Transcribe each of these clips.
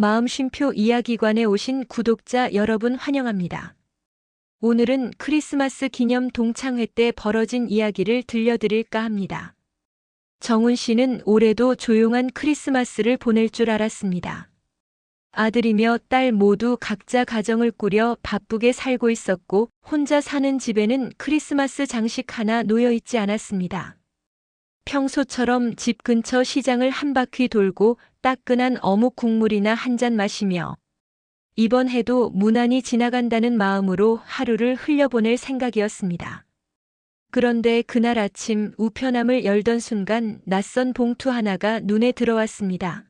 마음쉼표 이야기관에 오신 구독자 여러분 환영합니다. 오늘은 크리스마스 기념 동창회 때 벌어진 이야기를 들려드릴까 합니다. 정훈 씨는 올해도 조용한 크리스마스를 보낼 줄 알았습니다. 아들이며 딸 모두 각자 가정을 꾸려 바쁘게 살고 있었고 혼자 사는 집에는 크리스마스 장식 하나 놓여 있지 않았습니다. 평소처럼 집 근처 시장을 한 바퀴 돌고 따끈한 어묵 국물이나 한 잔 마시며 이번 해도 무난히 지나간다는 마음으로 하루를 흘려보낼 생각이었습니다. 그런데 그날 아침 우편함을 열던 순간 낯선 봉투 하나가 눈에 들어왔습니다.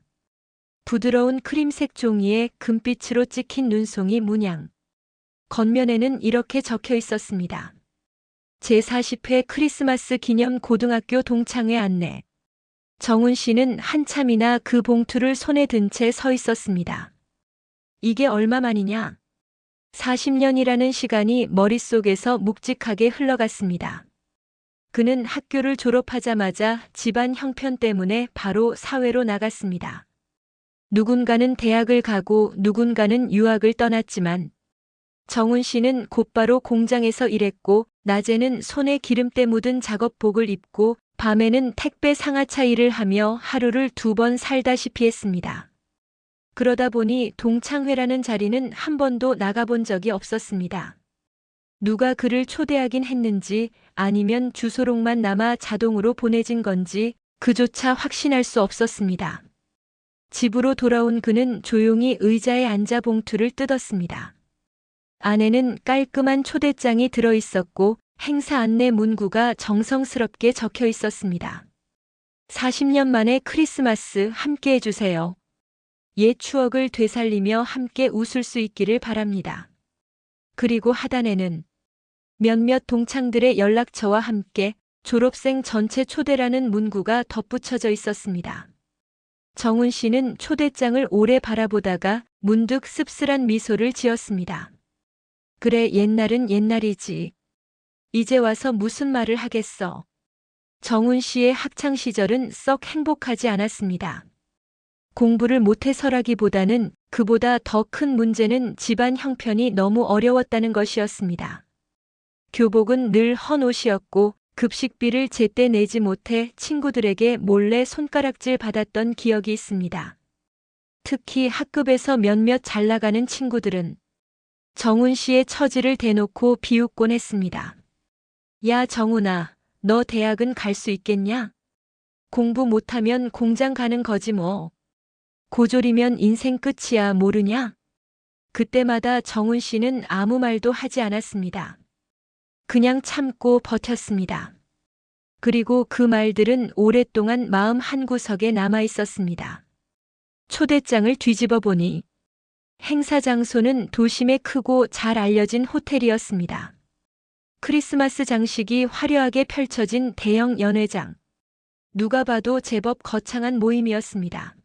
부드러운 크림색 종이에 금빛으로 찍힌 눈송이 문양. 겉면에는 이렇게 적혀 있었습니다. 제40회 크리스마스 기념 고등학교 동창회 안내. 정훈 씨는 한참이나 그 봉투를 손에 든 채 서 있었습니다. 이게 얼마만이냐? 40년이라는 시간이 머릿속에서 묵직하게 흘러갔습니다. 그는 학교를 졸업하자마자 집안 형편 때문에 바로 사회로 나갔습니다. 누군가는 대학을 가고 누군가는 유학을 떠났지만 정훈 씨는 곧바로 공장에서 일했고 낮에는 손에 기름때 묻은 작업복을 입고 밤에는 택배 상하차 일을 하며 하루를 2번 살다시피 했습니다. 그러다 보니 동창회라는 자리는 한 번도 나가본 적이 없었습니다. 누가 그를 초대하긴 했는지 아니면 주소록만 남아 자동으로 보내진 건지 그조차 확신할 수 없었습니다. 집으로 돌아온 그는 조용히 의자에 앉아 봉투를 뜯었습니다. 안에는 깔끔한 초대장이 들어 있었고 행사 안내 문구가 정성스럽게 적혀 있었습니다. 40년 만에 크리스마스 함께 해주세요. 옛 추억을 되살리며 함께 웃을 수 있기를 바랍니다. 그리고 하단에는 몇몇 동창들의 연락처와 함께 졸업생 전체 초대라는 문구가 덧붙여져 있었습니다. 정훈 씨는 초대장을 오래 바라보다가 문득 씁쓸한 미소를 지었습니다. 그래, 옛날은 옛날이지. 이제 와서 무슨 말을 하겠어. 정훈 씨의 학창 시절은 썩 행복하지 않았습니다. 공부를 못해서라기보다는 그보다 더 큰 문제는 집안 형편이 너무 어려웠다는 것이었습니다. 교복은 늘 헌 옷이었고 급식비를 제때 내지 못해 친구들에게 몰래 손가락질 받았던 기억이 있습니다. 특히 학급에서 몇몇 잘 나가는 친구들은 정훈 씨의 처지를 대놓고 비웃곤 했습니다. 야, 정훈아, 너 대학은 갈 수 있겠냐? 공부 못하면 공장 가는 거지 뭐. 고졸이면 인생 끝이야, 모르냐? 그때마다 정훈 씨는 아무 말도 하지 않았습니다. 그냥 참고 버텼습니다. 그리고 그 말들은 오랫동안 마음 한구석에 남아 있었습니다. 초대장을 뒤집어 보니 행사 장소는 도심의 크고 잘 알려진 호텔이었습니다. 크리스마스 장식이 화려하게 펼쳐진 대형 연회장. 누가 봐도 제법 거창한 모임이었습니다.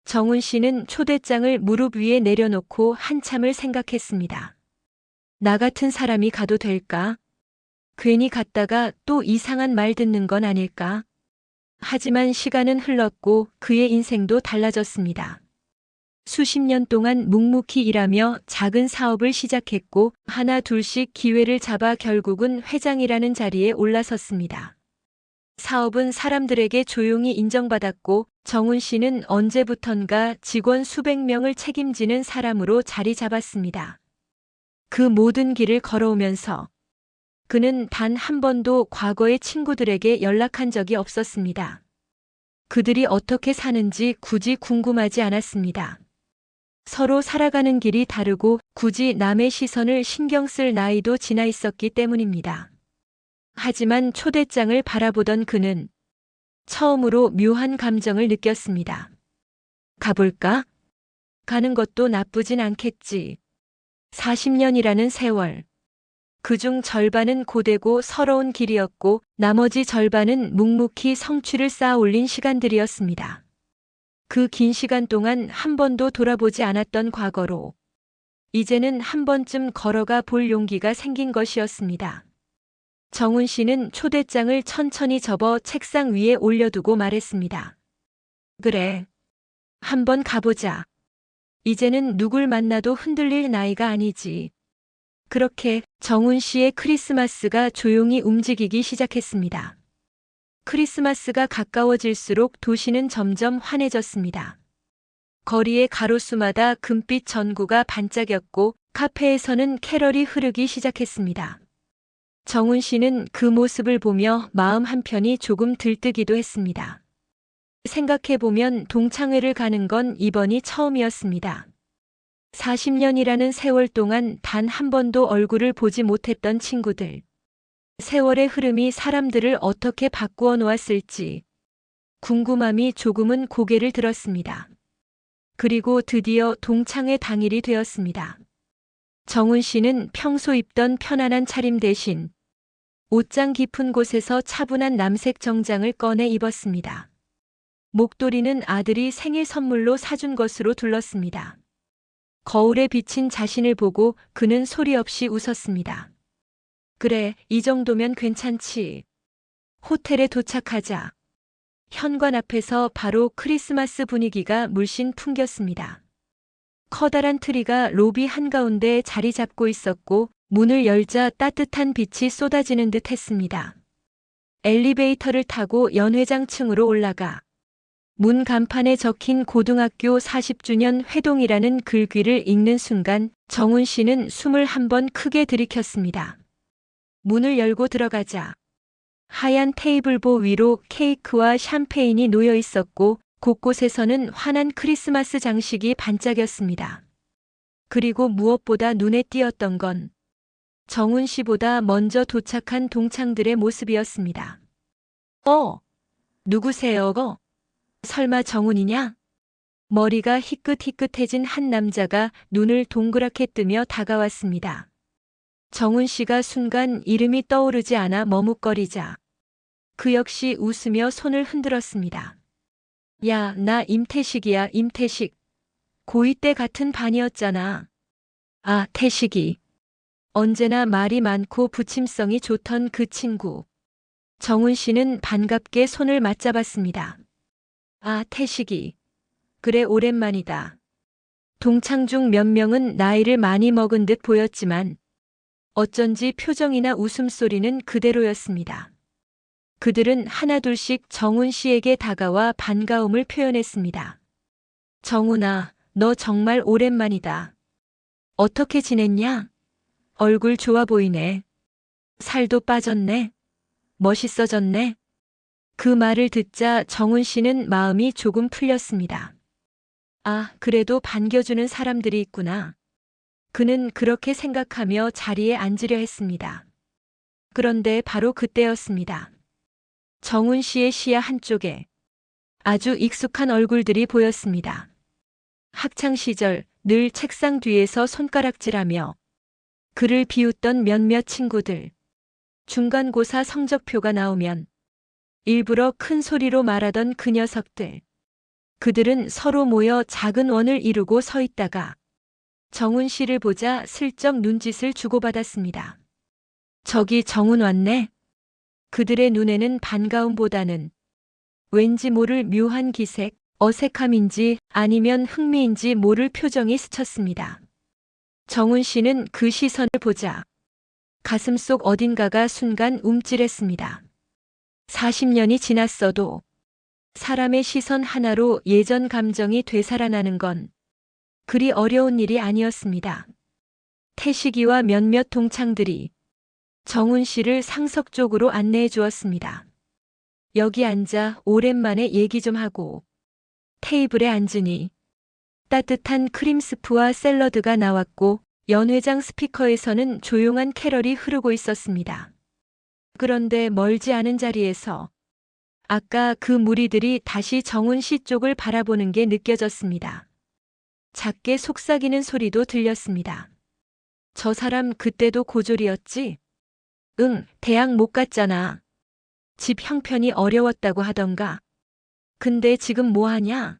정훈 씨는 초대장을 무릎 위에 내려놓고 한참을 생각했습니다. 나 같은 사람이 가도 될까? 괜히 갔다가 또 이상한 말 듣는 건 아닐까? 하지만 시간은 흘렀고 그의 인생도 달라졌습니다. 수십 년 동안 묵묵히 일하며 작은 사업을 시작했고 하나 둘씩 기회를 잡아 결국은 회장이라는 자리에 올라섰습니다. 사업은 사람들에게 조용히 인정받았고 정훈 씨는 언제부턴가 직원 수백 명을 책임지는 사람으로 자리 잡았습니다. 그 모든 길을 걸어오면서 그는 단 한 번도 과거의 친구들에게 연락한 적이 없었습니다. 그들이 어떻게 사는지 굳이 궁금하지 않았습니다. 서로 살아가는 길이 다르고 굳이 남의 시선을 신경 쓸 나이도 지나 있었기 때문입니다. 하지만 초대장을 바라보던 그는 처음으로 묘한 감정을 느꼈습니다. 가볼까? 가는 것도 나쁘진 않겠지. 40년이라는 세월. 그중 절반은 고되고 서러운 길이었고 나머지 절반은 묵묵히 성취를 쌓아 올린 시간들이었습니다. 그 긴 시간 동안 한 번도 돌아보지 않았던 과거로 이제는 한 번쯤 걸어가 볼 용기가 생긴 것이었습니다. 정훈 씨는 초대장을 천천히 접어 책상 위에 올려두고 말했습니다. 그래. 한번 가보자. 이제는 누굴 만나도 흔들릴 나이가 아니지. 그렇게 정훈 씨의 크리스마스가 조용히 움직이기 시작했습니다. 크리스마스가 가까워질수록 도시는 점점 환해졌습니다. 거리의 가로수마다 금빛 전구가 반짝였고 카페에서는 캐럴이 흐르기 시작했습니다. 정훈 씨는 그 모습을 보며 마음 한편이 조금 들뜨기도 했습니다. 생각해보면 동창회를 가는 건 이번이 처음이었습니다. 40년이라는 세월 동안 단 한 번도 얼굴을 보지 못했던 친구들. 세월의 흐름이 사람들을 어떻게 바꾸어 놓았을지 궁금함이 조금은 고개를 들었습니다. 그리고 드디어 동창회 당일이 되었습니다. 정훈 씨는 평소 입던 편안한 차림 대신 옷장 깊은 곳에서 차분한 남색 정장을 꺼내 입었습니다. 목도리는 아들이 생일 선물로 사준 것으로 둘렀습니다. 거울에 비친 자신을 보고 그는 소리 없이 웃었습니다. 그래, 이 정도면 괜찮지. 호텔에 도착하자 현관 앞에서 바로 크리스마스 분위기가 물씬 풍겼습니다. 커다란 트리가 로비 한가운데 자리 잡고 있었고 문을 열자 따뜻한 빛이 쏟아지는 듯 했습니다. 엘리베이터를 타고 연회장층으로 올라가 문 간판에 적힌 고등학교 40주년 회동이라는 글귀를 읽는 순간 정훈 씨는 숨을 한 번 크게 들이켰습니다. 문을 열고 들어가자 하얀 테이블보 위로 케이크와 샴페인이 놓여 있었고 곳곳에서는 환한 크리스마스 장식이 반짝였습니다. 그리고 무엇보다 눈에 띄었던 건 정훈 씨보다 먼저 도착한 동창들의 모습이었습니다. 누구세요? 설마 정훈이냐? 머리가 희끗희끗해진 한 남자가 눈을 동그랗게 뜨며 다가왔습니다. 정훈 씨가 순간 이름이 떠오르지 않아 머뭇거리자 그 역시 웃으며 손을 흔들었습니다. 야, 나 임태식이야, 임태식. 고2 때 같은 반이었잖아. 아, 태식이. 언제나 말이 많고 부침성이 좋던 그 친구. 정훈 씨는 반갑게 손을 맞잡았습니다. 아, 태식이. 그래, 오랜만이다. 동창 중 몇 명은 나이를 많이 먹은 듯 보였지만 어쩐지 표정이나 웃음소리는 그대로였습니다. 그들은 하나둘씩 정훈 씨에게 다가와 반가움을 표현했습니다. 정훈아, 너 정말 오랜만이다. 어떻게 지냈냐? 얼굴 좋아 보이네. 살도 빠졌네. 멋있어졌네. 그 말을 듣자 정훈 씨는 마음이 조금 풀렸습니다. 아, 그래도 반겨주는 사람들이 있구나. 그는 그렇게 생각하며 자리에 앉으려 했습니다. 그런데 바로 그때였습니다. 정훈 씨의 시야 한쪽에 아주 익숙한 얼굴들이 보였습니다. 학창시절 늘 책상 뒤에서 손가락질하며 그를 비웃던 몇몇 친구들. 중간고사 성적표가 나오면 일부러 큰 소리로 말하던 그 녀석들. 그들은 서로 모여 작은 원을 이루고 서 있다가 정훈 씨를 보자 슬쩍 눈짓을 주고받았습니다. 저기 정훈 왔네. 그들의 눈에는 반가움보다는 왠지 모를 묘한 기색, 어색함인지 아니면 흥미인지 모를 표정이 스쳤습니다. 정훈 씨는 그 시선을 보자 가슴속 어딘가가 순간 움찔했습니다. 40년이 지났어도 사람의 시선 하나로 예전 감정이 되살아나는 건 그리 어려운 일이 아니었습니다. 태식이와 몇몇 동창들이 정훈 씨를 상석 쪽으로 안내해 주었습니다. 여기 앉아 오랜만에 얘기 좀 하고. 테이블에 앉으니 따뜻한 크림 스프와 샐러드가 나왔고 연회장 스피커에서는 조용한 캐럴이 흐르고 있었습니다. 그런데 멀지 않은 자리에서 아까 그 무리들이 다시 정훈 씨 쪽을 바라보는 게 느껴졌습니다. 작게 속삭이는 소리도 들렸습니다. 저 사람 그때도 고졸이었지? 응, 대학 못 갔잖아. 집 형편이 어려웠다고 하던가. 근데 지금 뭐 하냐?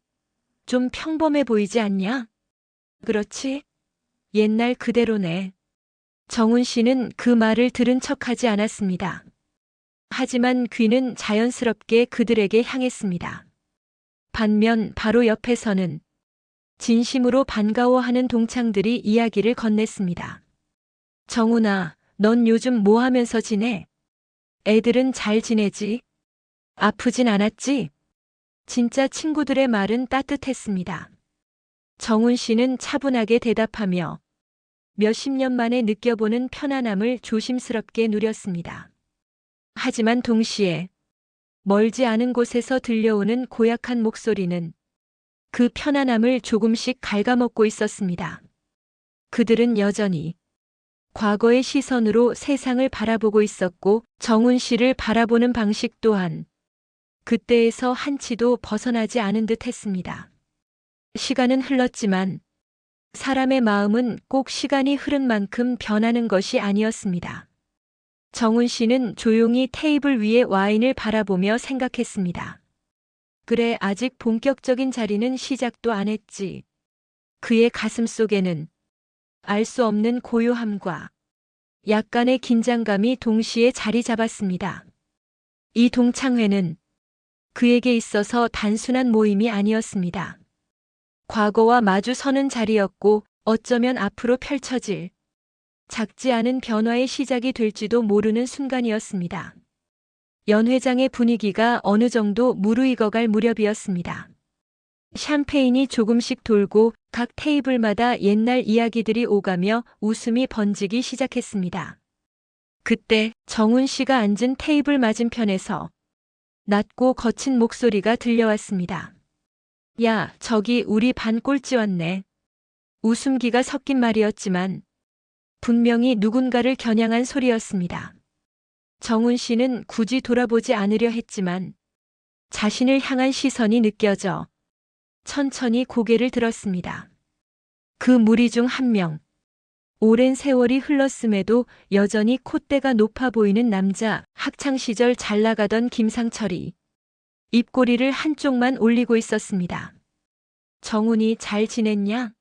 좀 평범해 보이지 않냐? 그렇지? 옛날 그대로네. 정훈 씨는 그 말을 들은 척하지 않았습니다. 하지만 귀는 자연스럽게 그들에게 향했습니다. 반면 바로 옆에서는 진심으로 반가워하는 동창들이 이야기를 건넸습니다. 정훈아, 넌 요즘 뭐 하면서 지내? 애들은 잘 지내지? 아프진 않았지? 진짜 친구들의 말은 따뜻했습니다. 정훈 씨는 차분하게 대답하며 몇십 년 만에 느껴보는 편안함을 조심스럽게 누렸습니다. 하지만 동시에 멀지 않은 곳에서 들려오는 고약한 목소리는 그 편안함을 조금씩 갉아먹고 있었습니다. 그들은 여전히 과거의 시선으로 세상을 바라보고 있었고 정훈 씨를 바라보는 방식 또한 그때에서 한치도 벗어나지 않은 듯 했습니다. 시간은 흘렀지만 사람의 마음은 꼭 시간이 흐른 만큼 변하는 것이 아니었습니다. 정훈 씨는 조용히 테이블 위에 와인을 바라보며 생각했습니다. 그래, 아직 본격적인 자리는 시작도 안 했지. 그의 가슴 속에는 알 수 없는 고요함과 약간의 긴장감이 동시에 자리 잡았습니다. 이 동창회는 그에게 있어서 단순한 모임이 아니었습니다. 과거와 마주 서는 자리였고 어쩌면 앞으로 펼쳐질 작지 않은 변화의 시작이 될지도 모르는 순간이었습니다. 연회장의 분위기가 어느 정도 무르익어갈 무렵이었습니다. 샴페인이 조금씩 돌고 각 테이블마다 옛날 이야기들이 오가며 웃음이 번지기 시작했습니다. 그때 정훈 씨가 앉은 테이블 맞은편에서 낮고 거친 목소리가 들려왔습니다. 야, 저기 우리 반 꼴찌 왔네. 웃음기가 섞인 말이었지만 분명히 누군가를 겨냥한 소리였습니다. 정훈 씨는 굳이 돌아보지 않으려 했지만 자신을 향한 시선이 느껴져 천천히 고개를 들었습니다. 그 무리 중 한 명, 오랜 세월이 흘렀음에도 여전히 콧대가 높아 보이는 남자, 학창시절 잘 나가던 김상철이 입꼬리를 한쪽만 올리고 있었습니다. 정훈이 잘 지냈냐?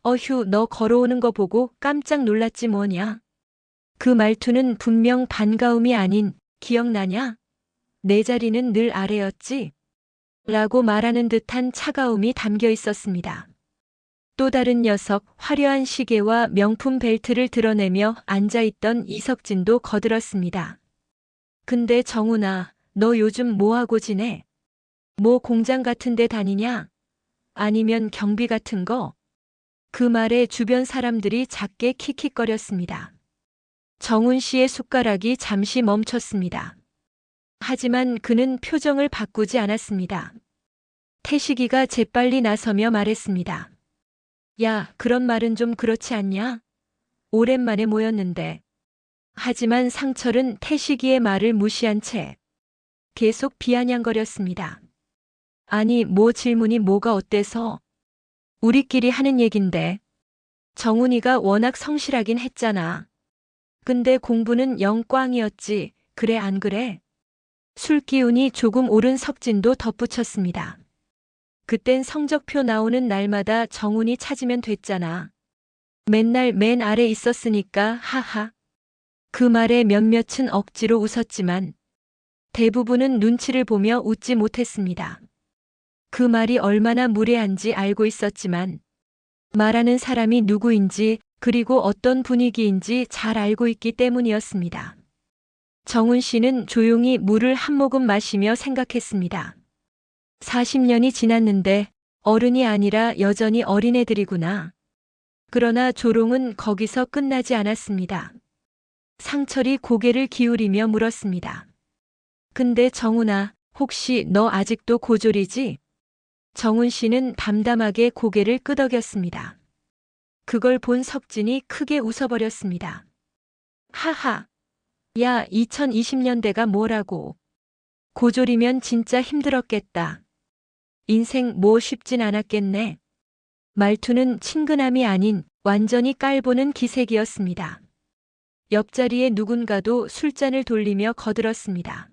어휴, 너 걸어오는 거 보고 깜짝 놀랐지 뭐냐? 그 말투는 분명 반가움이 아닌 기억나냐? 내 자리는 늘 아래였지? 라고 말하는 듯한 차가움이 담겨 있었습니다. 또 다른 녀석, 화려한 시계와 명품 벨트를 드러내며 앉아있던 이석진도 거들었습니다. 근데 정훈아, 너 요즘 뭐하고 지내? 뭐 공장 같은 데 다니냐? 아니면 경비 같은 거? 그 말에 주변 사람들이 작게 킥킥거렸습니다. 정훈 씨의 숟가락이 잠시 멈췄습니다. 하지만 그는 표정을 바꾸지 않았습니다. 태식이가 재빨리 나서며 말했습니다. 야, 그런 말은 좀 그렇지 않냐? 오랜만에 모였는데. 하지만 상철은 태식이의 말을 무시한 채 계속 비아냥거렸습니다. 아니, 뭐 질문이 뭐가 어때서? 우리끼리 하는 얘긴데. 정훈이가 워낙 성실하긴 했잖아. 근데 공부는 영 꽝이었지. 그래 안 그래? 술 기운이 조금 오른 석진도 덧붙였습니다. 그땐 성적표 나오는 날마다 정훈이 찾으면 됐잖아. 맨날 맨 아래 있었으니까 하하. 그 말에 몇몇은 억지로 웃었지만 대부분은 눈치를 보며 웃지 못했습니다. 그 말이 얼마나 무례한지 알고 있었지만 말하는 사람이 누구인지 그리고 어떤 분위기인지 잘 알고 있기 때문이었습니다. 정훈 씨는 조용히 물을 한 모금 마시며 생각했습니다. 40년이 지났는데 어른이 아니라 여전히 어린애들이구나. 그러나 조롱은 거기서 끝나지 않았습니다. 상철이 고개를 기울이며 물었습니다. 근데 정훈아, 혹시 너 아직도 고졸이지? 정훈 씨는 담담하게 고개를 끄덕였습니다. 그걸 본 석진이 크게 웃어버렸습니다. 하하. 야, 2020년대가 뭐라고. 고졸이면 진짜 힘들었겠다. 인생 뭐 쉽진 않았겠네. 말투는 친근함이 아닌 완전히 깔보는 기색이었습니다. 옆자리에 누군가도 술잔을 돌리며 거들었습니다.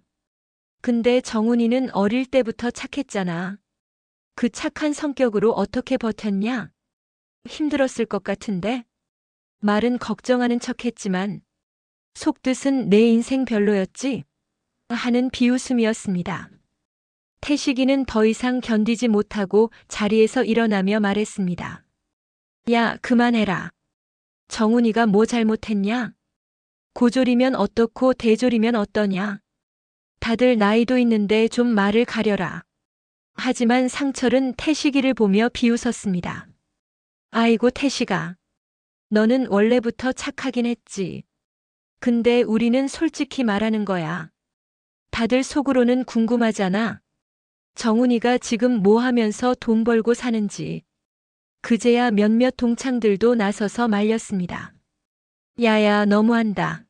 근데 정훈이는 어릴 때부터 착했잖아. 그 착한 성격으로 어떻게 버텼냐? 힘들었을 것 같은데? 말은 걱정하는 척했지만 속뜻은 내 인생 별로였지? 하는 비웃음이었습니다. 태식이는 더 이상 견디지 못하고 자리에서 일어나며 말했습니다. 야, 그만해라. 정훈이가 뭐 잘못했냐? 고졸이면 어떻고 대졸이면 어떠냐? 다들 나이도 있는데 좀 말을 가려라. 하지만 상철은 태식이를 보며 비웃었습니다. 아이고 태식아. 너는 원래부터 착하긴 했지. 근데 우리는 솔직히 말하는 거야. 다들 속으로는 궁금하잖아. 정훈이가 지금 뭐 하면서 돈 벌고 사는지. 그제야 몇몇 동창들도 나서서 말렸습니다. 야야, 너무한다.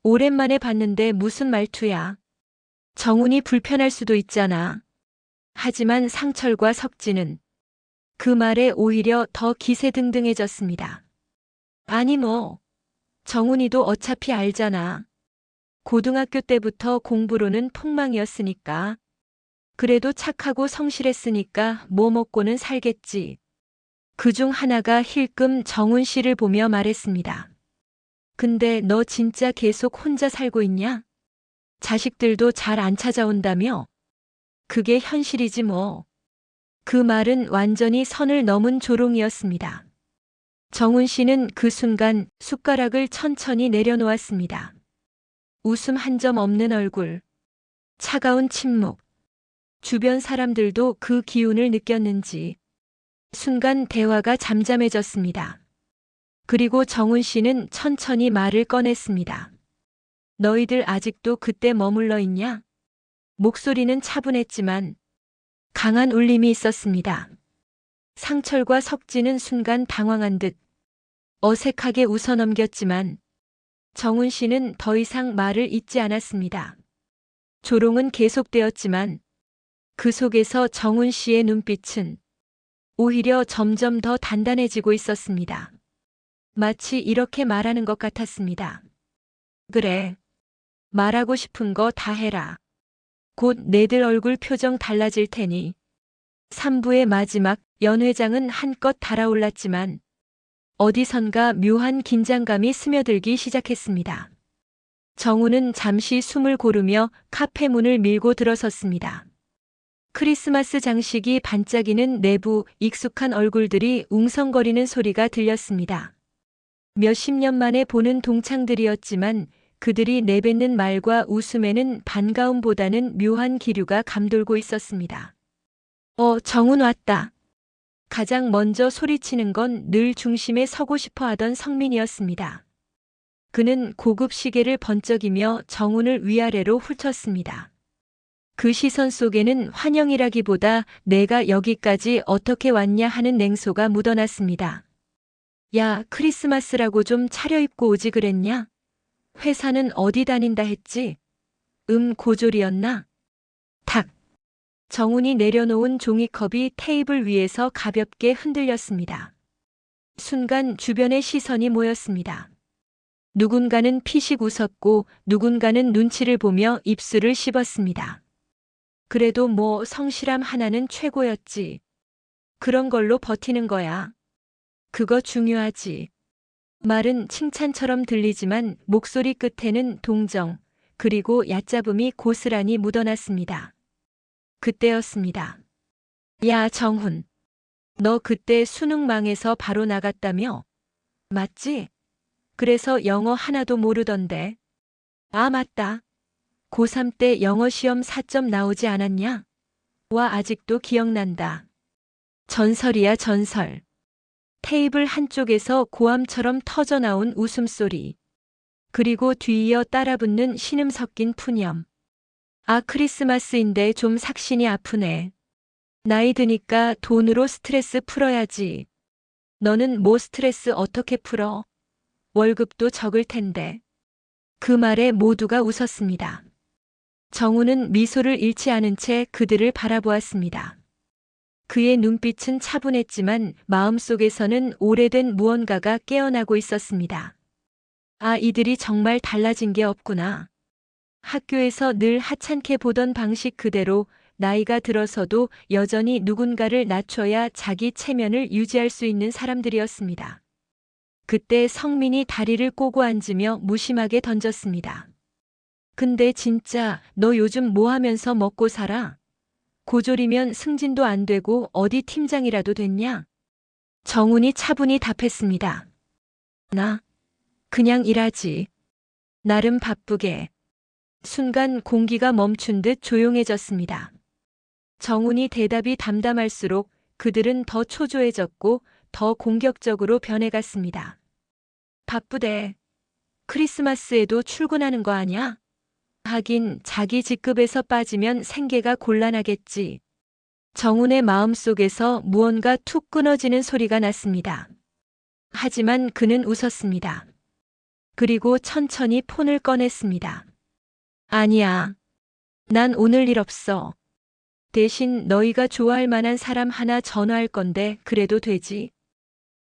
오랜만에 봤는데 무슨 말투야. 정훈이 불편할 수도 있잖아. 하지만 상철과 석진은 그 말에 오히려 더 기세등등해졌습니다. 아니 뭐, 정훈이도 어차피 알잖아. 고등학교 때부터 공부로는 폭망이었으니까. 그래도 착하고 성실했으니까 뭐 먹고는 살겠지. 그중 하나가 힐끔 정훈 씨를 보며 말했습니다. 근데 너 진짜 계속 혼자 살고 있냐? 자식들도 잘 안 찾아온다며? 그게 현실이지 뭐. 그 말은 완전히 선을 넘은 조롱이었습니다. 정훈 씨는 그 순간 숟가락을 천천히 내려놓았습니다. 웃음 한 점 없는 얼굴, 차가운 침묵. 주변 사람들도 그 기운을 느꼈는지 순간 대화가 잠잠해졌습니다. 그리고 정훈 씨는 천천히 말을 꺼냈습니다. 너희들 아직도 그때 머물러 있냐? 목소리는 차분했지만 강한 울림이 있었습니다. 상철과 석진은 순간 당황한 듯 어색하게 웃어넘겼지만 정훈 씨는 더 이상 말을 잇지 않았습니다. 조롱은 계속되었지만 그 속에서 정훈 씨의 눈빛은 오히려 점점 더 단단해지고 있었습니다. 마치 이렇게 말하는 것 같았습니다. 그래. 말하고 싶은 거 다 해라. 곧 내들 얼굴 표정 달라질 테니. 3부의 마지막 연회장은 한껏 달아올랐지만 어디선가 묘한 긴장감이 스며들기 시작했습니다. 정훈은 잠시 숨을 고르며 카페 문을 밀고 들어섰습니다. 크리스마스 장식이 반짝이는 내부 익숙한 얼굴들이 웅성거리는 소리가 들렸습니다. 몇십 년 만에 보는 동창들이었지만 그들이 내뱉는 말과 웃음에는 반가움보다는 묘한 기류가 감돌고 있었습니다. 정훈 왔다. 가장 먼저 소리치는 건 늘 중심에 서고 싶어 하던 성민이었습니다. 그는 고급 시계를 번쩍이며 정훈을 위아래로 훑었습니다. 그 시선 속에는 환영이라기보다 내가 여기까지 어떻게 왔냐 하는 냉소가 묻어났습니다. 야, 크리스마스라고 좀 차려입고 오지 그랬냐? 회사는 어디 다닌다 했지? 고졸이었나? 탁. 정훈이 내려놓은 종이컵이 테이블 위에서 가볍게 흔들렸습니다. 순간 주변의 시선이 모였습니다. 누군가는 피식 웃었고 누군가는 눈치를 보며 입술을 씹었습니다. 그래도 뭐 성실함 하나는 최고였지. 그런 걸로 버티는 거야. 그거 중요하지. 말은 칭찬처럼 들리지만 목소리 끝에는 동정, 그리고 얕잡음이 고스란히 묻어났습니다. 그때였습니다. 야, 정훈. 너 그때 수능 망해서 바로 나갔다며? 맞지? 그래서 영어 하나도 모르던데. 아, 맞다. 고3 때 영어 시험 4점 나오지 않았냐? 와, 아직도 기억난다. 전설이야, 전설. 테이블 한쪽에서 고함처럼 터져나온 웃음소리. 그리고 뒤이어 따라붙는 신음 섞인 푸념. 아, 크리스마스인데 좀 삭신이 아프네. 나이 드니까 돈으로 스트레스 풀어야지. 너는 뭐 스트레스 어떻게 풀어? 월급도 적을 텐데. 그 말에 모두가 웃었습니다. 정훈은 미소를 잃지 않은 채 그들을 바라보았습니다. 그의 눈빛은 차분했지만 마음속에서는 오래된 무언가가 깨어나고 있었습니다. 아, 이들이 정말 달라진 게 없구나. 학교에서 늘 하찮게 보던 방식 그대로 나이가 들어서도 여전히 누군가를 낮춰야 자기 체면을 유지할 수 있는 사람들이었습니다. 그때 성민이 다리를 꼬고 앉으며 무심하게 던졌습니다. 근데 진짜 너 요즘 뭐 하면서 먹고 살아? 고졸이면 승진도 안 되고 어디 팀장이라도 됐냐? 정훈이 차분히 답했습니다. 나 그냥 일하지. 나름 바쁘게. 순간 공기가 멈춘 듯 조용해졌습니다. 정훈이 대답이 담담할수록 그들은 더 초조해졌고 더 공격적으로 변해갔습니다. 바쁘대. 크리스마스에도 출근하는 거 아냐? 하긴 자기 직급에서 빠지면 생계가 곤란하겠지. 정훈의 마음속에서 무언가 툭 끊어지는 소리가 났습니다. 하지만 그는 웃었습니다. 그리고 천천히 폰을 꺼냈습니다. 아니야. 난 오늘 일 없어. 대신 너희가 좋아할 만한 사람 하나 전화할 건데 그래도 되지?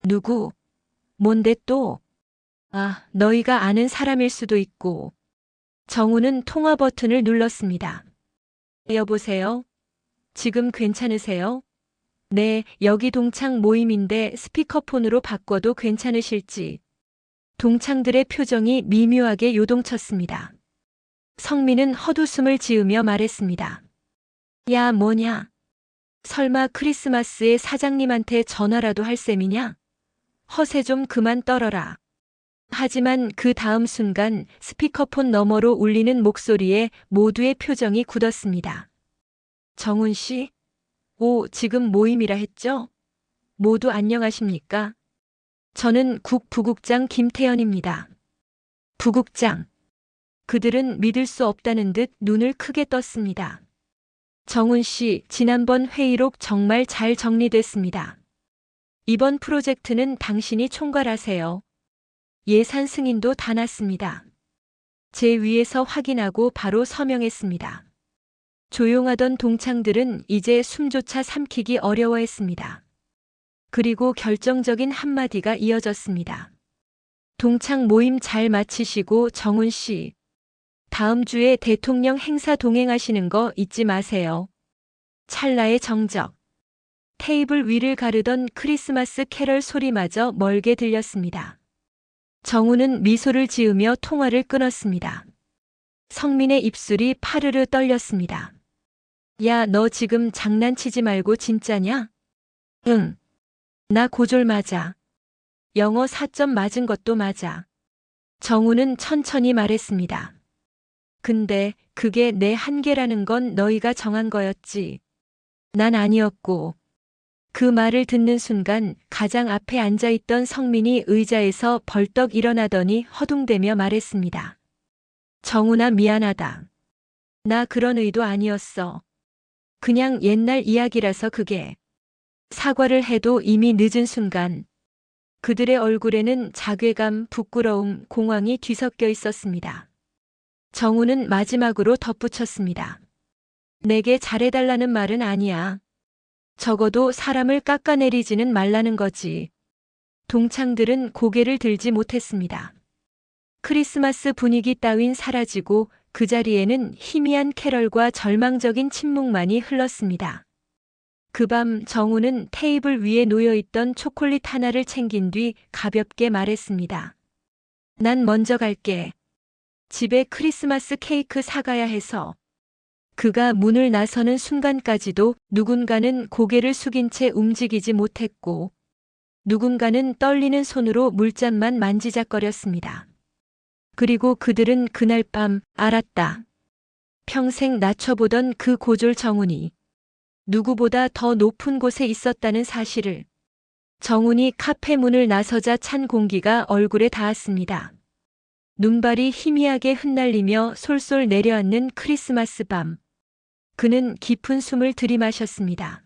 누구? 뭔데 또? 아, 너희가 아는 사람일 수도 있고. 정훈은 통화 버튼을 눌렀습니다. 여보세요? 지금 괜찮으세요? 네, 여기 동창 모임인데 스피커폰으로 바꿔도 괜찮으실지. 동창들의 표정이 미묘하게 요동쳤습니다. 성민은 헛웃음을 지으며 말했습니다. 야, 뭐냐? 설마 크리스마스에 사장님한테 전화라도 할 셈이냐? 허세 좀 그만 떨어라. 하지만 그 다음 순간 스피커폰 너머로 울리는 목소리에 모두의 표정이 굳었습니다. 정훈 씨? 오, 지금 모임이라 했죠? 모두 안녕하십니까? 저는 국 부국장 김태현입니다. 부국장. 그들은 믿을 수 없다는 듯 눈을 크게 떴습니다. 정훈 씨, 지난번 회의록 정말 잘 정리됐습니다. 이번 프로젝트는 당신이 총괄하세요. 예산 승인도 다 났습니다. 제 위에서 확인하고 바로 서명했습니다. 조용하던 동창들은 이제 숨조차 삼키기 어려워했습니다. 그리고 결정적인 한마디가 이어졌습니다. 동창 모임 잘 마치시고 정훈 씨, 다음 주에 대통령 행사 동행하시는 거 잊지 마세요. 찰나의 정적. 테이블 위를 가르던 크리스마스 캐럴 소리마저 멀게 들렸습니다. 정훈은 미소를 지으며 통화를 끊었습니다. 성민의 입술이 파르르 떨렸습니다. 야, 너 지금 장난치지 말고 진짜냐? 응. 나 고졸 맞아. 영어 4점 맞은 것도 맞아. 정훈은 천천히 말했습니다. 근데 그게 내 한계라는 건 너희가 정한 거였지. 난 아니었고. 그 말을 듣는 순간 가장 앞에 앉아있던 성민이 의자에서 벌떡 일어나더니 허둥대며 말했습니다. 정훈아, 미안하다. 나 그런 의도 아니었어. 그냥 옛날 이야기라서 그게. 사과를 해도 이미 늦은 순간 그들의 얼굴에는 자괴감, 부끄러움, 공황이 뒤섞여 있었습니다. 정훈은 마지막으로 덧붙였습니다. 내게 잘해달라는 말은 아니야. 적어도 사람을 깎아내리지는 말라는 거지. 동창들은 고개를 들지 못했습니다. 크리스마스 분위기 따윈 사라지고 그 자리에는 희미한 캐럴과 절망적인 침묵만이 흘렀습니다. 그 밤 정훈은 테이블 위에 놓여있던 초콜릿 하나를 챙긴 뒤 가볍게 말했습니다. 난 먼저 갈게. 집에 크리스마스 케이크 사가야 해서. 그가 문을 나서는 순간까지도 누군가는 고개를 숙인 채 움직이지 못했고 누군가는 떨리는 손으로 물잔만 만지작거렸습니다. 그리고 그들은 그날 밤 알았다. 평생 낮춰보던 그 고졸 정훈이 누구보다 더 높은 곳에 있었다는 사실을. 정훈이 카페 문을 나서자 찬 공기가 얼굴에 닿았습니다. 눈발이 희미하게 흩날리며 솔솔 내려앉는 크리스마스 밤. 그는 깊은 숨을 들이마셨습니다.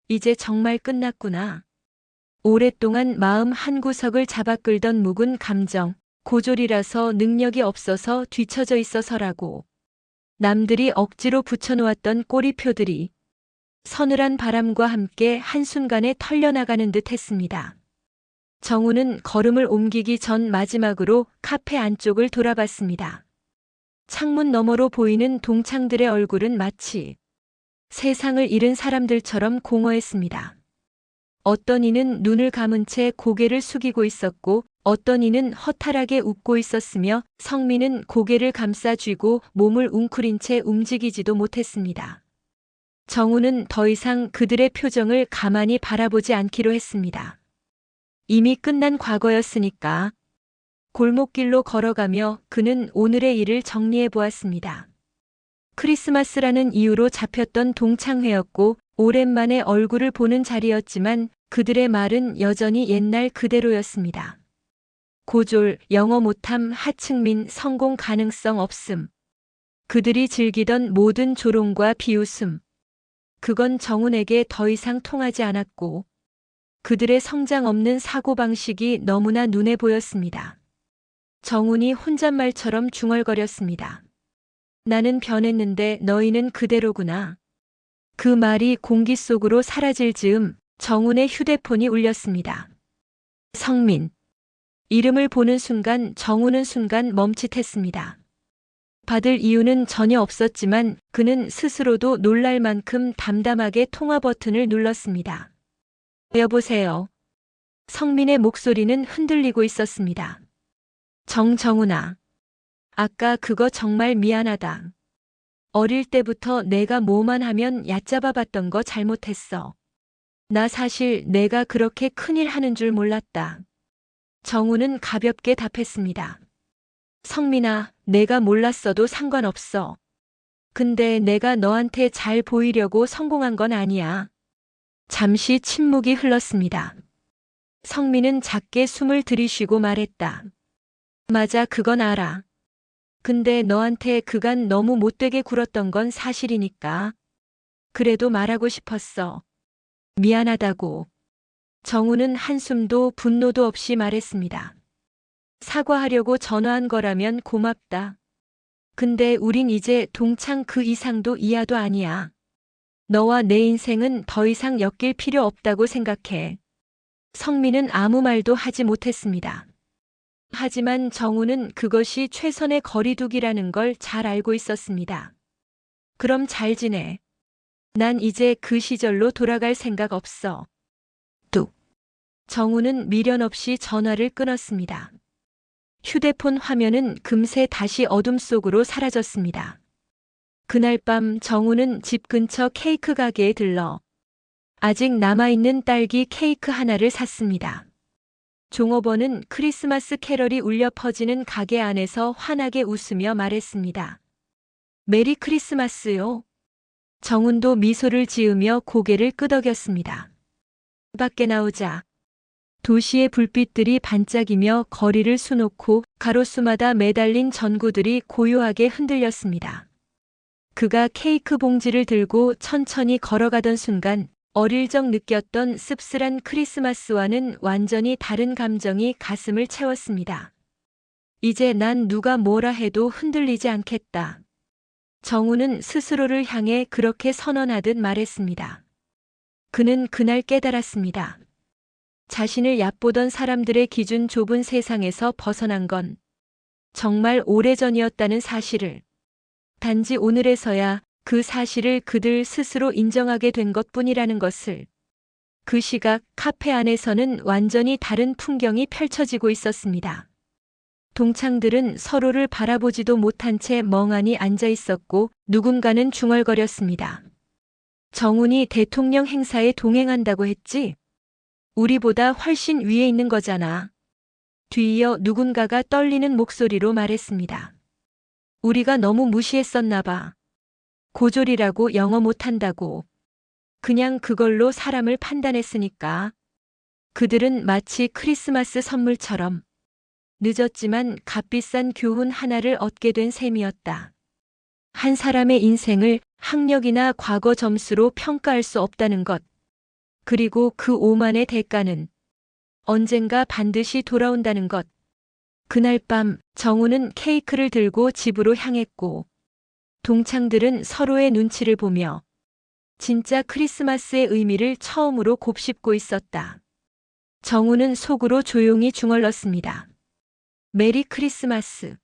이제 정말 끝났구나. 오랫동안 마음 한구석을 잡아끌던 묵은 감정, 고졸이라서 능력이 없어서 뒤처져 있어서라고. 남들이 억지로 붙여놓았던 꼬리표들이 서늘한 바람과 함께 한순간에 털려나가는 듯 했습니다. 정훈은 걸음을 옮기기 전 마지막으로 카페 안쪽을 돌아봤습니다. 창문 너머로 보이는 동창들의 얼굴은 마치 세상을 잃은 사람들처럼 공허했습니다. 어떤 이는 눈을 감은 채 고개를 숙이고 있었고 어떤 이는 허탈하게 웃고 있었으며 성민은 고개를 감싸 쥐고 몸을 웅크린 채 움직이지도 못했습니다. 정우는 더 이상 그들의 표정을 가만히 바라보지 않기로 했습니다. 이미 끝난 과거였으니까. 골목길로 걸어가며 그는 오늘의 일을 정리해 보았습니다. 크리스마스라는 이유로 잡혔던 동창회였고 오랜만에 얼굴을 보는 자리였지만 그들의 말은 여전히 옛날 그대로였습니다. 고졸, 영어 못함, 하층민, 성공 가능성 없음. 그들이 즐기던 모든 조롱과 비웃음. 그건 정훈에게 더 이상 통하지 않았고 그들의 성장 없는 사고방식이 너무나 눈에 보였습니다. 정훈이 혼잣말처럼 중얼거렸습니다. 나는 변했는데 너희는 그대로구나. 그 말이 공기 속으로 사라질 즈음 정훈의 휴대폰이 울렸습니다. 성민. 이름을 보는 순간 정훈은 순간 멈칫했습니다. 받을 이유는 전혀 없었지만 그는 스스로도 놀랄 만큼 담담하게 통화 버튼을 눌렀습니다. 여보세요. 성민의 목소리는 흔들리고 있었습니다. 정훈아. 아까 그거 정말 미안하다. 어릴 때부터 내가 뭐만 하면 얕잡아 봤던 거 잘못했어. 나 사실 내가 그렇게 큰일 하는 줄 몰랐다. 정우는 가볍게 답했습니다. 성민아, 내가 몰랐어도 상관없어. 근데 내가 너한테 잘 보이려고 성공한 건 아니야. 잠시 침묵이 흘렀습니다. 성민은 작게 숨을 들이쉬고 말했다. 맞아, 그건 알아. 근데 너한테 그간 너무 못되게 굴었던 건 사실이니까. 그래도 말하고 싶었어. 미안하다고. 정우는 한숨도 분노도 없이 말했습니다. 사과하려고 전화한 거라면 고맙다. 근데 우린 이제 동창 그 이상도 이하도 아니야. 너와 내 인생은 더 이상 엮일 필요 없다고 생각해. 성민은 아무 말도 하지 못했습니다. 하지만 정우는 그것이 최선의 거리두기라는 걸 잘 알고 있었습니다. 그럼 잘 지내. 난 이제 그 시절로 돌아갈 생각 없어. 뚝. 정우는 미련 없이 전화를 끊었습니다. 휴대폰 화면은 금세 다시 어둠 속으로 사라졌습니다. 그날 밤 정우는 집 근처 케이크 가게에 들러 아직 남아있는 딸기 케이크 하나를 샀습니다. 종업원은 크리스마스 캐럴이 울려 퍼지는 가게 안에서 환하게 웃으며 말했습니다. 메리 크리스마스요. 정훈도 미소를 지으며 고개를 끄덕였습니다. 밖에 나오자 도시의 불빛들이 반짝이며 거리를 수놓고 가로수마다 매달린 전구들이 고요하게 흔들렸습니다. 그가 케이크 봉지를 들고 천천히 걸어가던 순간 어릴 적 느꼈던 씁쓸한 크리스마스와는 완전히 다른 감정이 가슴을 채웠습니다. 이제 난 누가 뭐라 해도 흔들리지 않겠다. 정우는 스스로를 향해 그렇게 선언하듯 말했습니다. 그는 그날 깨달았습니다. 자신을 얕보던 사람들의 기준 좁은 세상에서 벗어난 건 정말 오래전이었다는 사실을, 단지 오늘에서야 그 사실을 그들 스스로 인정하게 된 것뿐이라는 것을. 그 시각 카페 안에서는 완전히 다른 풍경이 펼쳐지고 있었습니다. 동창들은 서로를 바라보지도 못한 채 멍하니 앉아 있었고 누군가는 중얼거렸습니다. 정훈이 대통령 행사에 동행한다고 했지? 우리보다 훨씬 위에 있는 거잖아. 뒤이어 누군가가 떨리는 목소리로 말했습니다. 우리가 너무 무시했었나 봐. 고졸이라고 영어 못한다고. 그냥 그걸로 사람을 판단했으니까. 그들은 마치 크리스마스 선물처럼 늦었지만 값비싼 교훈 하나를 얻게 된 셈이었다. 한 사람의 인생을 학력이나 과거 점수로 평가할 수 없다는 것. 그리고 그 오만의 대가는 언젠가 반드시 돌아온다는 것. 그날 밤 정우는 케이크를 들고 집으로 향했고 동창들은 서로의 눈치를 보며 진짜 크리스마스의 의미를 처음으로 곱씹고 있었다. 정우는 속으로 조용히 중얼렀습니다. 메리 크리스마스.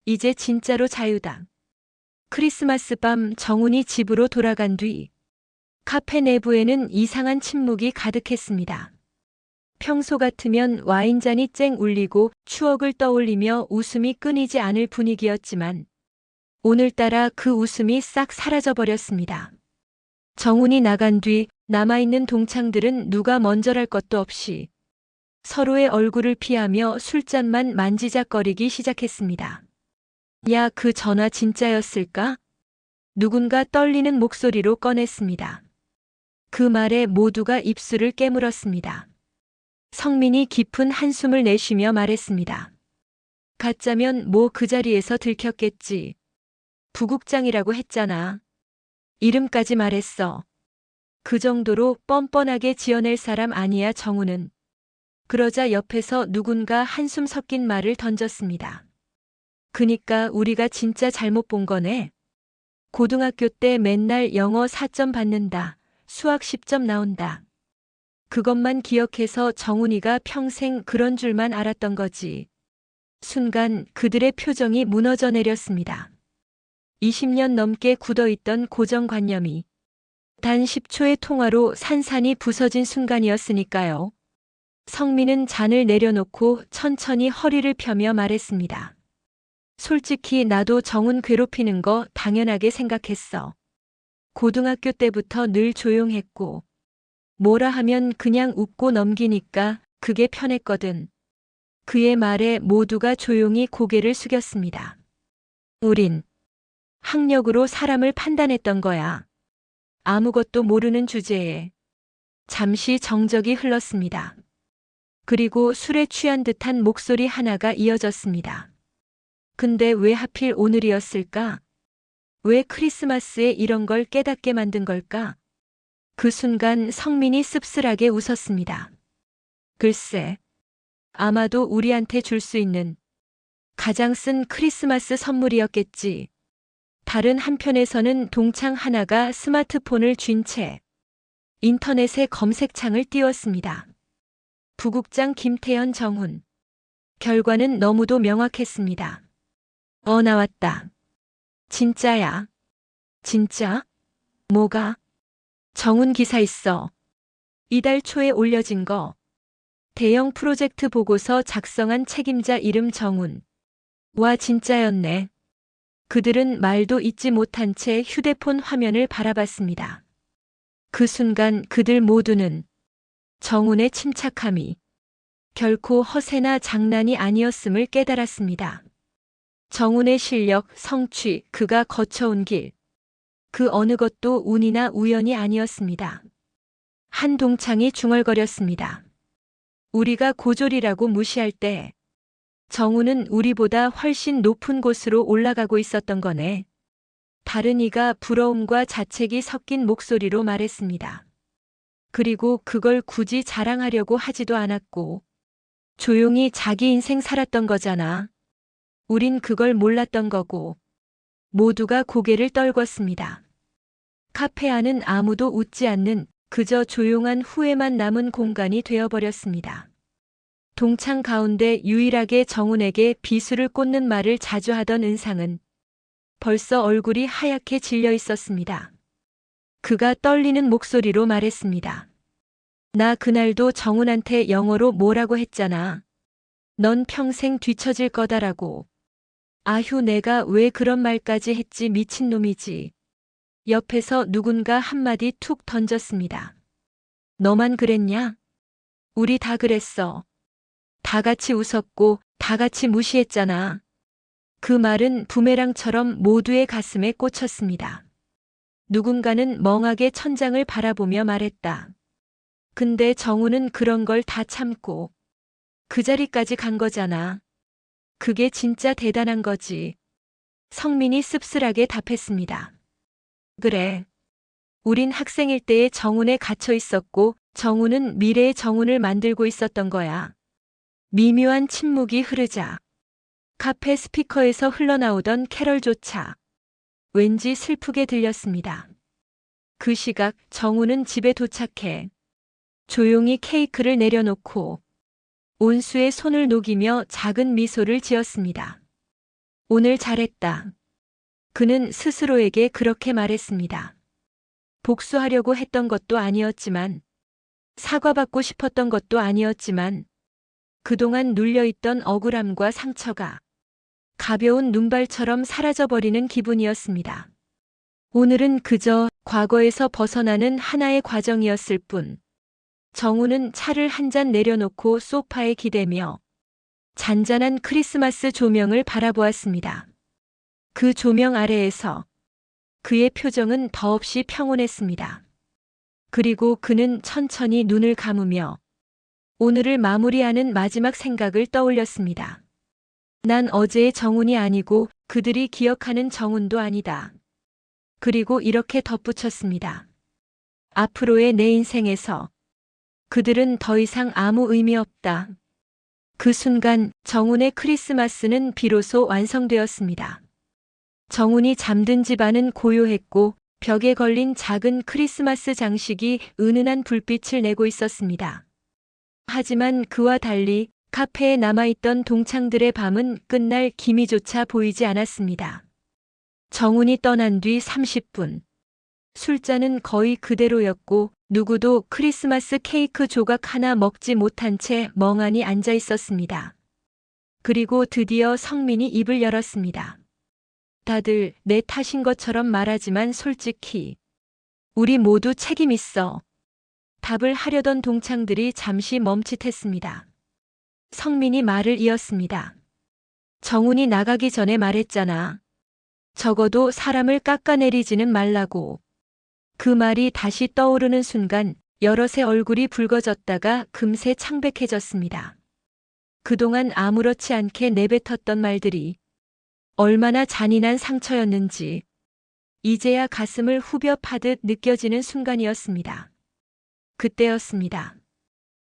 이제 진짜로 자유다. 크리스마스 밤 정훈이 집으로 돌아간 뒤 카페 내부에는 이상한 침묵이 가득했습니다. 평소 같으면 와인잔이 쨍 울리고 추억을 떠올리며 웃음이 끊이지 않을 분위기였지만 오늘따라 그 웃음이 싹 사라져버렸습니다. 정훈이 나간 뒤 남아있는 동창들은 누가 먼저랄 것도 없이 서로의 얼굴을 피하며 술잔만 만지작거리기 시작했습니다. 야, 그 전화 진짜였을까? 누군가 떨리는 목소리로 꺼냈습니다. 그 말에 모두가 입술을 깨물었습니다. 성민이 깊은 한숨을 내쉬며 말했습니다. 가짜면 뭐 그 자리에서 들켰겠지. 부국장이라고 했잖아. 이름까지 말했어. 그 정도로 뻔뻔하게 지어낼 사람 아니야, 정우는. 그러자 옆에서 누군가 한숨 섞인 말을 던졌습니다. 그니까 우리가 진짜 잘못 본 거네. 고등학교 때 맨날 영어 4점 받는다. 수학 10점 나온다. 그것만 기억해서 정훈이가 평생 그런 줄만 알았던 거지. 순간 그들의 표정이 무너져 내렸습니다. 20년 넘게 굳어있던 고정관념이 단 10초의 통화로 산산이 부서진 순간이었으니까요. 성민은 잔을 내려놓고 천천히 허리를 펴며 말했습니다. 솔직히 나도 정훈 괴롭히는 거 당연하게 생각했어. 고등학교 때부터 늘 조용했고 뭐라 하면 그냥 웃고 넘기니까 그게 편했거든. 그의 말에 모두가 조용히 고개를 숙였습니다. 우린 학력으로 사람을 판단했던 거야. 아무것도 모르는 주제에. 잠시 정적이 흘렀습니다. 그리고 술에 취한 듯한 목소리 하나가 이어졌습니다. 근데 왜 하필 오늘이었을까? 왜 크리스마스에 이런 걸 깨닫게 만든 걸까? 그 순간 성민이 씁쓸하게 웃었습니다. 글쎄, 아마도 우리한테 줄 수 있는 가장 쓴 크리스마스 선물이었겠지. 다른 한편에서는 동창 하나가 스마트폰을 쥔 채 인터넷에 검색창을 띄웠습니다. 부국장 김태현 정훈. 결과는 너무도 명확했습니다. 나왔다. 진짜야. 진짜? 뭐가? 정훈 기사 있어. 이달 초에 올려진 거. 대형 프로젝트 보고서 작성한 책임자 이름 정훈. 와, 진짜였네. 그들은 말도 잇지 못한 채 휴대폰 화면을 바라봤습니다. 그 순간 그들 모두는 정훈의 침착함이 결코 허세나 장난이 아니었음을 깨달았습니다. 정훈의 실력, 성취, 그가 거쳐온 길. 그 어느 것도 운이나 우연이 아니었습니다. 한 동창이 중얼거렸습니다. 우리가 고졸이라고 무시할 때 정훈은 우리보다 훨씬 높은 곳으로 올라가고 있었던 거네. 다른 이가 부러움과 자책이 섞인 목소리로 말했습니다. 그리고 그걸 굳이 자랑하려고 하지도 않았고 조용히 자기 인생 살았던 거잖아. 우린 그걸 몰랐던 거고. 모두가 고개를 떨궜습니다. 카페 안은 아무도 웃지 않는 그저 조용한 후회만 남은 공간이 되어버렸습니다. 동창 가운데 유일하게 정훈에게 비수를 꽂는 말을 자주 하던 은상은 벌써 얼굴이 하얗게 질려 있었습니다. 그가 떨리는 목소리로 말했습니다. 나 그날도 정훈한테 영어로 뭐라고 했잖아. 넌 평생 뒤처질 거다라고. 아휴, 내가 왜 그런 말까지 했지, 미친놈이지. 옆에서 누군가 한마디 툭 던졌습니다. 너만 그랬냐? 우리 다 그랬어. 다 같이 웃었고 다 같이 무시했잖아. 그 말은 부메랑처럼 모두의 가슴에 꽂혔습니다. 누군가는 멍하게 천장을 바라보며 말했다. 근데 정훈은 그런 걸 다 참고 그 자리까지 간 거잖아. 그게 진짜 대단한 거지. 성민이 씁쓸하게 답했습니다. 그래. 우린 학생일 때의 정훈에 갇혀 있었고 정훈은 미래의 정훈을 만들고 있었던 거야. 미묘한 침묵이 흐르자 카페 스피커에서 흘러나오던 캐럴조차 왠지 슬프게 들렸습니다. 그 시각 정훈은 집에 도착해 조용히 케이크를 내려놓고 온수에 손을 녹이며 작은 미소를 지었습니다. 오늘 잘했다. 그는 스스로에게 그렇게 말했습니다. 복수하려고 했던 것도 아니었지만, 사과받고 싶었던 것도 아니었지만, 그동안 눌려있던 억울함과 상처가 가벼운 눈발처럼 사라져버리는 기분이었습니다. 오늘은 그저 과거에서 벗어나는 하나의 과정이었을 뿐. 정우는 차를 한 잔 내려놓고 소파에 기대며 잔잔한 크리스마스 조명을 바라보았습니다. 그 조명 아래에서 그의 표정은 더없이 평온했습니다. 그리고 그는 천천히 눈을 감으며 오늘을 마무리하는 마지막 생각을 떠올렸습니다. 난 어제의 정훈이 아니고 그들이 기억하는 정훈도 아니다. 그리고 이렇게 덧붙였습니다. 앞으로의 내 인생에서 그들은 더 이상 아무 의미 없다. 그 순간 정훈의 크리스마스는 비로소 완성되었습니다. 정훈이 잠든 집안은 고요했고 벽에 걸린 작은 크리스마스 장식이 은은한 불빛을 내고 있었습니다. 하지만 그와 달리 카페에 남아있던 동창들의 밤은 끝날 기미조차 보이지 않았습니다. 정훈이 떠난 뒤 30분. 술잔은 거의 그대로였고 누구도 크리스마스 케이크 조각 하나 먹지 못한 채 멍하니 앉아 있었습니다. 그리고 드디어 성민이 입을 열었습니다. 다들 내 탓인 것처럼 말하지만 솔직히 우리 모두 책임 있어. 답을 하려던 동창들이 잠시 멈칫했습니다. 성민이 말을 이었습니다. 정훈이 나가기 전에 말했잖아. 적어도 사람을 깎아내리지는 말라고. 그 말이 다시 떠오르는 순간 여럿의 얼굴이 붉어졌다가 금세 창백해졌습니다. 그동안 아무렇지 않게 내뱉었던 말들이 얼마나 잔인한 상처였는지 이제야 가슴을 후벼 파듯 느껴지는 순간이었습니다. 그때였습니다.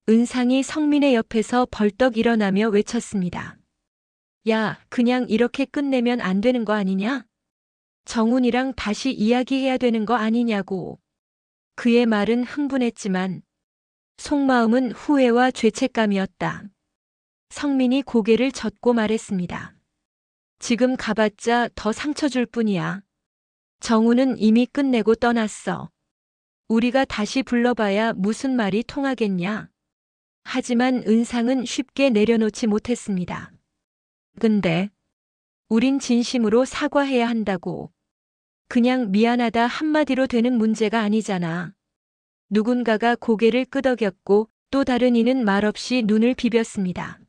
은상이 성민의 옆에서 벌떡 일어나며 외쳤습니다. 야, 그냥 이렇게 끝내면 안 되는 거 아니냐? 정훈이랑 다시 이야기해야 되는 거 아니냐고. 그의 말은 흥분했지만 속마음은 후회와 죄책감이었다. 성민이 고개를 젓고 말했습니다. 지금 가봤자 더 상처 줄 뿐이야. 정훈은 이미 끝내고 떠났어. 우리가 다시 불러봐야 무슨 말이 통하겠냐. 하지만 은상은 쉽게 내려놓지 못했습니다. 근데 우린 진심으로 사과해야 한다고. 그냥 미안하다 한마디로 되는 문제가 아니잖아. 누군가가 고개를 끄덕였고 또 다른 이는 말없이 눈을 비볐습니다.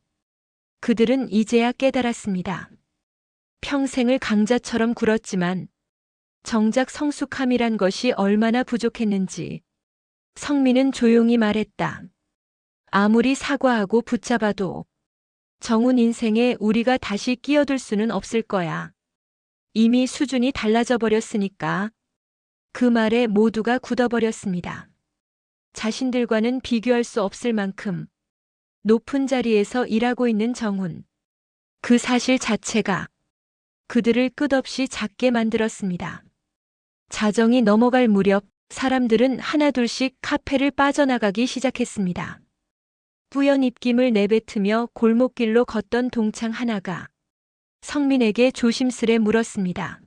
그들은 이제야 깨달았습니다. 평생을 강자처럼 굴었지만 정작 성숙함이란 것이 얼마나 부족했는지. 성민은 조용히 말했다. 아무리 사과하고 붙잡아도 정훈 인생에 우리가 다시 끼어들 수는 없을 거야. 이미 수준이 달라져 버렸으니까. 그 말에 모두가 굳어버렸습니다. 자신들과는 비교할 수 없을 만큼 높은 자리에서 일하고 있는 정훈. 그 사실 자체가 그들을 끝없이 작게 만들었습니다. 자정이 넘어갈 무렵 사람들은 하나둘씩 카페를 빠져나가기 시작했습니다. 뿌연 입김을 내뱉으며 골목길로 걷던 동창 하나가 성민에게 조심스레 물었습니다.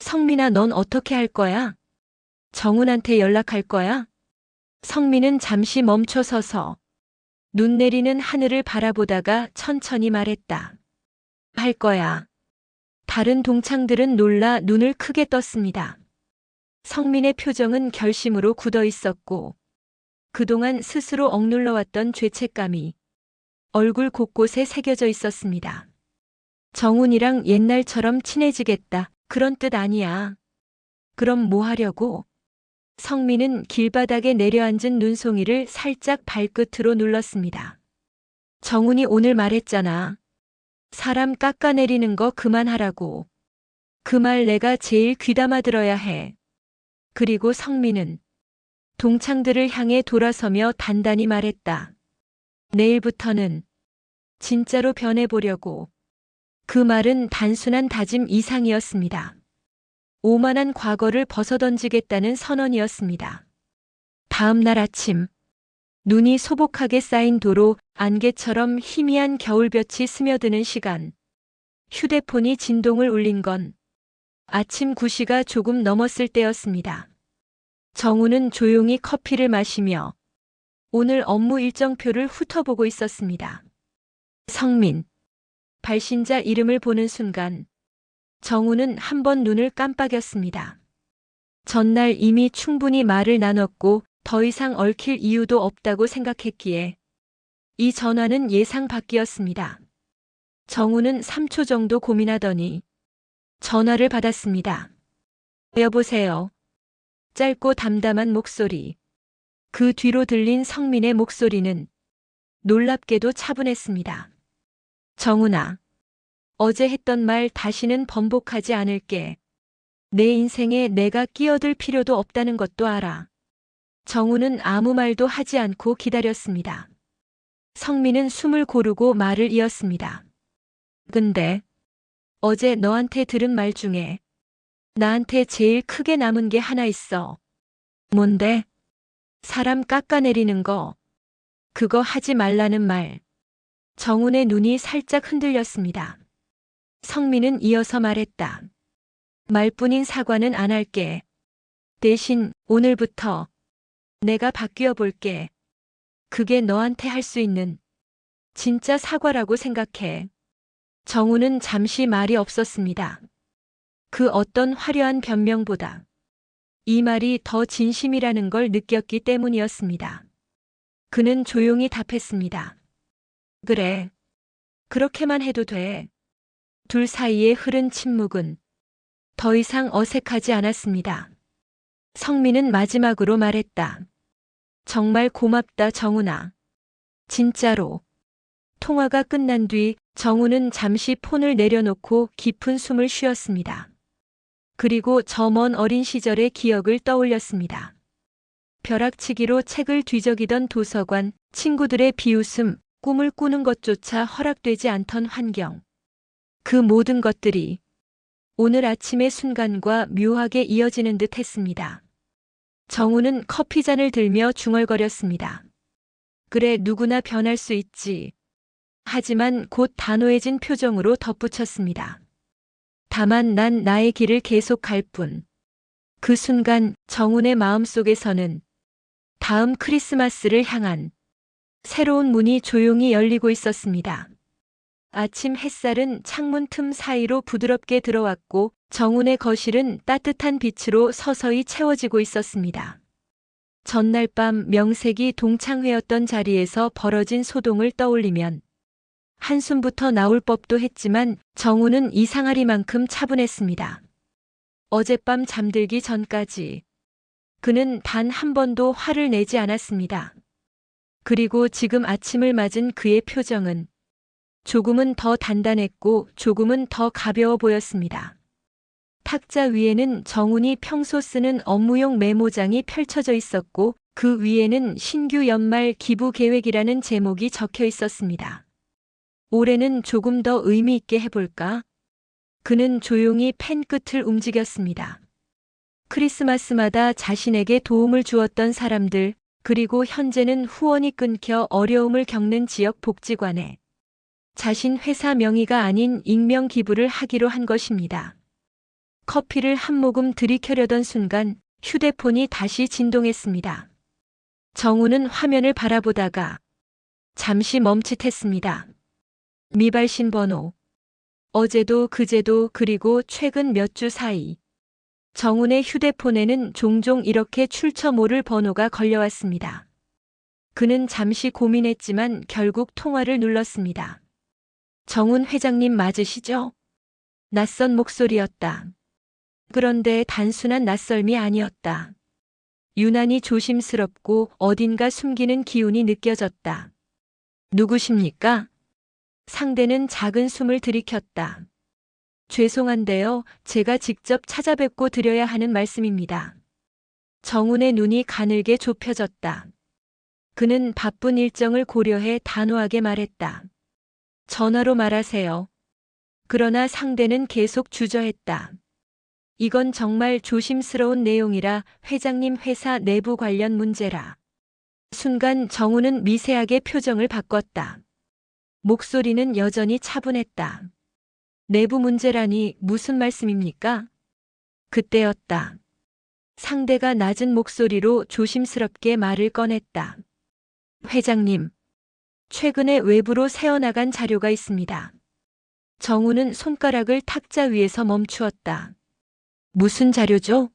성민아, 넌 어떻게 할 거야? 정훈한테 연락할 거야? 성민은 잠시 멈춰 서서 눈 내리는 하늘을 바라보다가 천천히 말했다. 할 거야. 다른 동창들은 놀라 눈을 크게 떴습니다. 성민의 표정은 결심으로 굳어 있었고 그동안 스스로 억눌러왔던 죄책감이 얼굴 곳곳에 새겨져 있었습니다. 정훈이랑 옛날처럼 친해지겠다. 그런 뜻 아니야. 그럼 뭐 하려고? 성민은 길바닥에 내려앉은 눈송이를 살짝 발끝으로 눌렀습니다. 정훈이 오늘 말했잖아. 사람 깎아내리는 거 그만하라고. 그 말 내가 제일 귀담아 들어야 해. 그리고 성민은 동창들을 향해 돌아서며 단단히 말했다. 내일부터는 진짜로 변해보려고. 그 말은 단순한 다짐 이상이었습니다. 오만한 과거를 벗어던지겠다는 선언이었습니다. 다음 날 아침, 눈이 소복하게 쌓인 도로, 안개처럼 희미한 겨울볕이 스며드는 시간. 휴대폰이 진동을 울린 건 아침 9시가 조금 넘었을 때였습니다. 정우는 조용히 커피를 마시며 오늘 업무 일정표를 훑어보고 있었습니다. 성민. 발신자 이름을 보는 순간 정우는 한 번 눈을 깜빡였습니다. 전날 이미 충분히 말을 나눴고 더 이상 얽힐 이유도 없다고 생각했기에 이 전화는 예상 밖이었습니다. 정우는 3초 정도 고민하더니 전화를 받았습니다. 여보세요. 짧고 담담한 목소리. 그 뒤로 들린 성민의 목소리는 놀랍게도 차분했습니다. 정훈아, 어제 했던 말 다시는 번복하지 않을게. 내 인생에 내가 끼어들 필요도 없다는 것도 알아. 정훈은 아무 말도 하지 않고 기다렸습니다. 성민은 숨을 고르고 말을 이었습니다. 근데 어제 너한테 들은 말 중에 나한테 제일 크게 남은 게 하나 있어. 뭔데? 사람 깎아내리는 거. 그거 하지 말라는 말. 정훈의 눈이 살짝 흔들렸습니다. 성민은 이어서 말했다. 말뿐인 사과는 안 할게. 대신 오늘부터 내가 바뀌어 볼게. 그게 너한테 할 수 있는 진짜 사과라고 생각해. 정훈은 잠시 말이 없었습니다. 그 어떤 화려한 변명보다 이 말이 더 진심이라는 걸 느꼈기 때문이었습니다. 그는 조용히 답했습니다. 그래. 그렇게만 해도 돼. 둘 사이에 흐른 침묵은 더 이상 어색하지 않았습니다. 성민은 마지막으로 말했다. 정말 고맙다, 정훈아. 진짜로. 통화가 끝난 뒤 정훈은 잠시 폰을 내려놓고 깊은 숨을 쉬었습니다. 그리고 저 먼 어린 시절의 기억을 떠올렸습니다. 벼락치기로 책을 뒤적이던 도서관, 친구들의 비웃음, 꿈을 꾸는 것조차 허락되지 않던 환경. 그 모든 것들이 오늘 아침의 순간과 묘하게 이어지는 듯 했습니다. 정우는 커피잔을 들며 중얼거렸습니다. 그래, 누구나 변할 수 있지. 하지만 곧 단호해진 표정으로 덧붙였습니다. 다만 난 나의 길을 계속갈 뿐. 그 순간 정훈의 마음속에서는 다음 크리스마스를 향한 새로운 문이 조용히 열리고 있었습니다. 아침 햇살은 창문 틈 사이로 부드럽게 들어왔고 정훈의 거실은 따뜻한 빛으로 서서히 채워지고 있었습니다. 전날 밤 명색이 동창회였던 자리에서 벌어진 소동을 떠올리면 한숨부터 나올 법도 했지만 정훈은 이상하리만큼 차분했습니다. 어젯밤 잠들기 전까지 그는 단 한 번도 화를 내지 않았습니다. 그리고 지금 아침을 맞은 그의 표정은 조금은 더 단단했고 조금은 더 가벼워 보였습니다. 탁자 위에는 정훈이 평소 쓰는 업무용 메모장이 펼쳐져 있었고 그 위에는 신규 연말 기부 계획이라는 제목이 적혀 있었습니다. 올해는 조금 더 의미 있게 해볼까? 그는 조용히 펜 끝을 움직였습니다. 크리스마스마다 자신에게 도움을 주었던 사람들, 그리고 현재는 후원이 끊겨 어려움을 겪는 지역 복지관에 자신 회사 명의가 아닌 익명 기부를 하기로 한 것입니다. 커피를 한 모금 들이켜려던 순간 휴대폰이 다시 진동했습니다. 정우는 화면을 바라보다가 잠시 멈칫했습니다. 미발신 번호. 어제도 그제도 그리고 최근 몇 주 사이 정훈의 휴대폰에는 종종 이렇게 출처 모를 번호가 걸려왔습니다. 그는 잠시 고민했지만 결국 통화를 눌렀습니다. 정훈 회장님 맞으시죠? 낯선 목소리였다. 그런데 단순한 낯설미 아니었다. 유난히 조심스럽고 어딘가 숨기는 기운이 느껴졌다. 누구십니까? 상대는 작은 숨을 들이켰다. 죄송한데요, 제가 직접 찾아뵙고 드려야 하는 말씀입니다. 정훈의 눈이 가늘게 좁혀졌다. 그는 바쁜 일정을 고려해 단호하게 말했다. 전화로 말하세요. 그러나 상대는 계속 주저했다. 이건 정말 조심스러운 내용이라 회장님 회사 내부 관련 문제라. 순간 정훈은 미세하게 표정을 바꿨다. 목소리는 여전히 차분했다. 내부 문제라니 무슨 말씀입니까? 그때였다. 상대가 낮은 목소리로 조심스럽게 말을 꺼냈다. 회장님, 최근에 외부로 새어나간 자료가 있습니다. 정우는 손가락을 탁자 위에서 멈추었다. 무슨 자료죠?